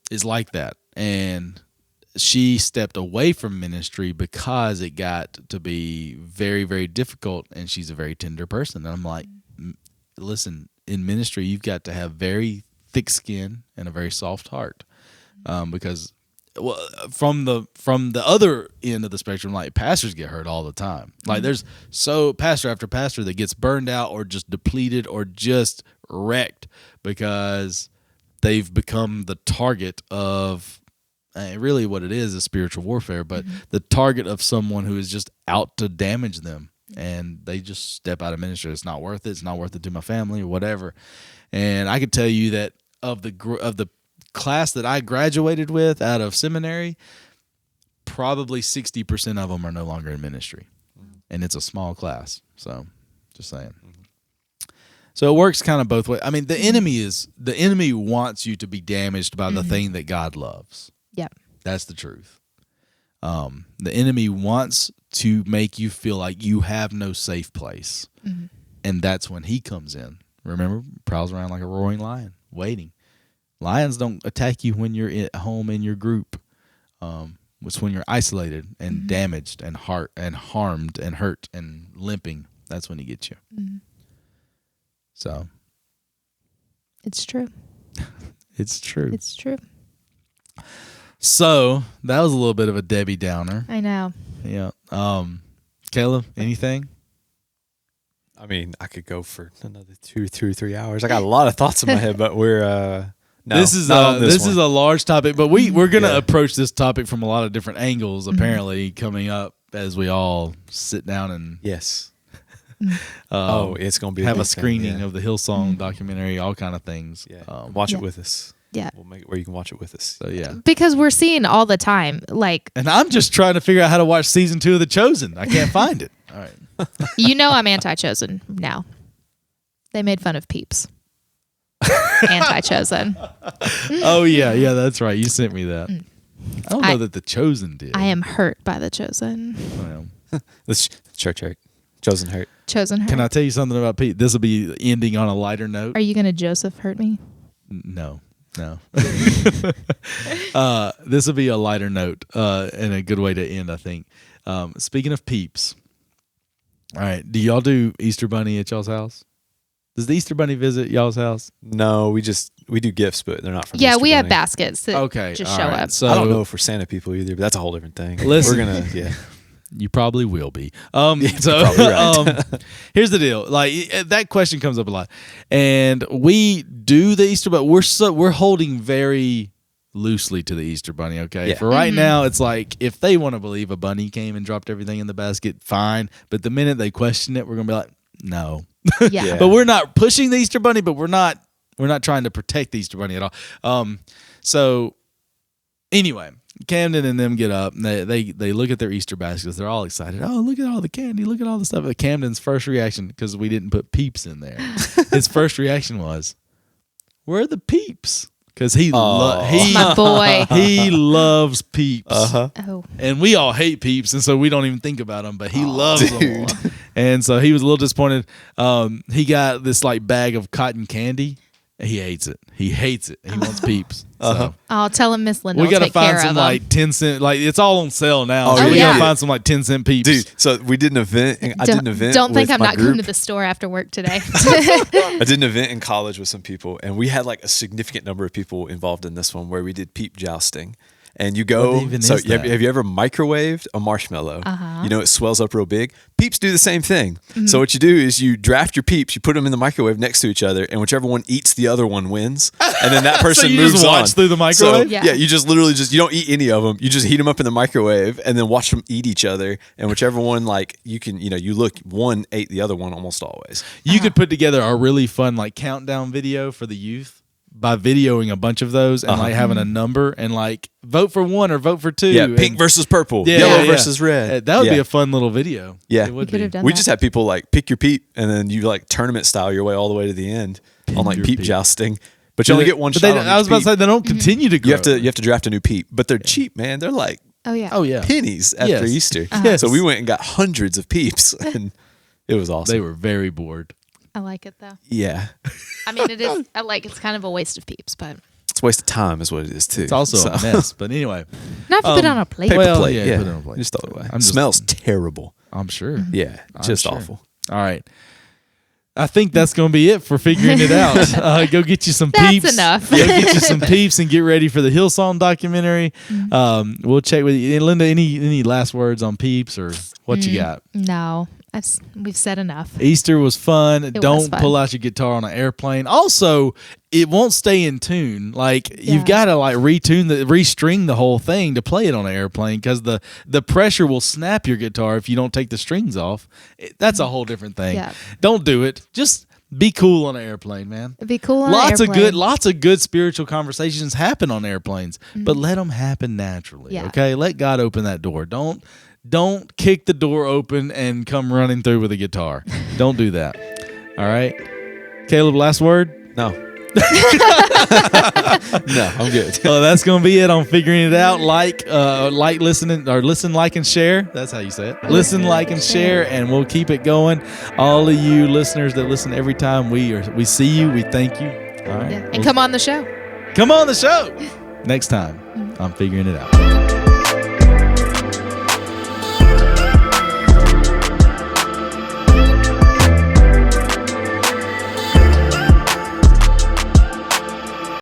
is like that, and she stepped away from ministry because it got to be very, very difficult, and she's a very tender person. And I'm like, listen, in ministry, you've got to have very thick skin and a very soft heart, because from the other end of the spectrum, like pastors get hurt all the time. Like there's pastor after pastor that gets burned out or just depleted or just wrecked because they've become the target of really what it is spiritual warfare, but the target of someone who is just out to damage them, and they just step out of ministry. It's not worth it. It's not worth it to my family or whatever. And I could tell you that of the class that I graduated with out of seminary, probably 60% of them are no longer in ministry, and it's a small class. So, just saying. So it works kind of both ways. I mean, the enemy wants you to be damaged by the thing that God loves. Yep, that's the truth. The enemy wants to make you feel like you have no safe place, and that's when he comes in. Remember, prowls around like a roaring lion, waiting. Lions don't attack you when you're at home in your group. It's when you're isolated and damaged and harmed and hurt and limping. That's when he gets you. So. It's true. It's true. It's true. So that was a little bit of a Debbie Downer. I know. Yeah. Caleb, anything? I mean, I could go for another 2 or 3 hours. I got a lot of thoughts in my head, but we're no, this is a large topic, but we're gonna approach this topic from a lot of different angles. Apparently, coming up as we all sit down and yes, it's gonna be have a screening of the Hillsong documentary, all kind of things. Yeah, watch it with us. Yeah, we'll make it where you can watch it with us. So yeah, because we're seeing all the time, and I'm just trying to figure out how to watch season 2 of The Chosen. I can't find it. All right, I'm anti-Chosen now. They made fun of Peeps. Anti-Chosen. Oh yeah, that's right. You sent me that. I don't know that The Chosen did. I am hurt by The Chosen. Well, This church hurt. Chosen hurt. Chosen hurt. Can I tell you something about Pete? This will be ending on a lighter note. Are you gonna Joseph hurt me? No. This will be a lighter note and a good way to end, I think. Speaking of Peeps, all right, do y'all do Easter Bunny at y'all's house? Does the Easter Bunny visit y'all's house? No, we do gifts, but they're not from Yeah, Easter we have Bunny. baskets that just show up. So I don't know if we're Santa people either, but that's a whole different thing. Listen. We're gonna, you probably will be. you're probably right. Here's the deal. Like that question comes up a lot, and we do the Easter, but we're holding very loosely to the Easter Bunny. Okay, Yeah. for right now, it's like if they want to believe a bunny came and dropped everything in the basket, fine. But the minute they question it, we're gonna be like, no. Yeah. But we're not pushing the Easter Bunny, but we're not trying to protect the Easter Bunny at all. So anyway, Camden and them get up and they look at their Easter baskets. They're all excited. Oh, look at all the candy. Look at all the stuff. But Camden's first reaction, because we didn't put Peeps in there, his first reaction was, where are the Peeps? Because My boy. he loves Peeps. Oh. And we all hate Peeps, and so we don't even think about them, but he loves them. And so he was a little disappointed. He got this like bag of cotton candy. He hates it. He hates it. He wants Peeps. So I'll tell him Miss Linda we will gotta take find care some of like 10-cent, like it's all on sale now. Oh, so we yeah. gotta find some like 10-cent Peeps. Dude, so we did an event. I did an event. Don't think with I'm my not group. coming to the store after work today. I did an event in college with some people, and we had like a significant number of people involved in this one where we did peep jousting. And you go, What even so is that? have you ever microwaved a marshmallow? You know, it swells up real big. Peeps do the same thing. So what you do is you draft your peeps, you put them in the microwave next to each other, and whichever one eats the other one wins. And then that person So you moves just watch on. through the microwave? So, Yeah. you just literally you don't eat any of them. You just heat them up in the microwave and then watch them eat each other. And whichever one, like, you can, you look, one ate the other one almost always. You could put together a really fun like countdown video for the youth by videoing a bunch of those and like having a number and like vote for one or vote for two. Yeah, and- pink versus purple, Yeah, yellow yeah, yeah. versus red. That would be Yeah. a fun little video. Yeah. It would could be. have done We that. just had people like pick your peep, and then you like tournament style your way all the way to the end on like your peep peep. jousting. But you only get one But shot. they- on I was each about to say peep. they don't continue to grow. You have to draft a new peep, but they're cheap, man. They're like Oh yeah. Oh yeah. pennies after Yes. Easter. Yes. So we went and got hundreds of peeps, and it was awesome. They were very bored. I like it though. Yeah, I mean, it is. It's kind of a waste of peeps, but it's a waste of time, is what it is too. It's also a mess. But anyway, not if you put it on a plate. Paper Well, plate. yeah, Yeah, put it on a plate. just throw it away. I'm just- Smells terrible. I'm sure. Yeah, I'm just sure. awful. All right. I think that's going to be it for figuring it out. Go get you some That's peeps. enough. Go get you some peeps and get ready for the Hillsong documentary. We'll check with you. And Linda, any last words on peeps or what you got? No, we've said enough. Easter was fun. was Don't fun. pull out your guitar on an airplane. Also, it won't stay in tune. Like Yeah. you've got to like restring the whole thing to play it on an airplane because the pressure will snap your guitar if you don't take the strings off. That's a whole different thing. Yeah. Don't do it. Just be cool on an airplane, man. It'd be cool on Lots an airplane. lots of good spiritual conversations happen on airplanes, but let them happen naturally. Yeah. Okay, let God open that door. Don't kick the door open and come running through with a guitar. Don't do that. All right, Caleb. Last word. No. No, I'm good. That's gonna be it on figuring it out. Listening, or listen, like, and share. That's how you say it. Listen, like, and share, and we'll keep it going. All of you listeners that listen every time we see you, we thank you. All right, Yeah. And come on the show. come on the show next time. I'm figuring it out.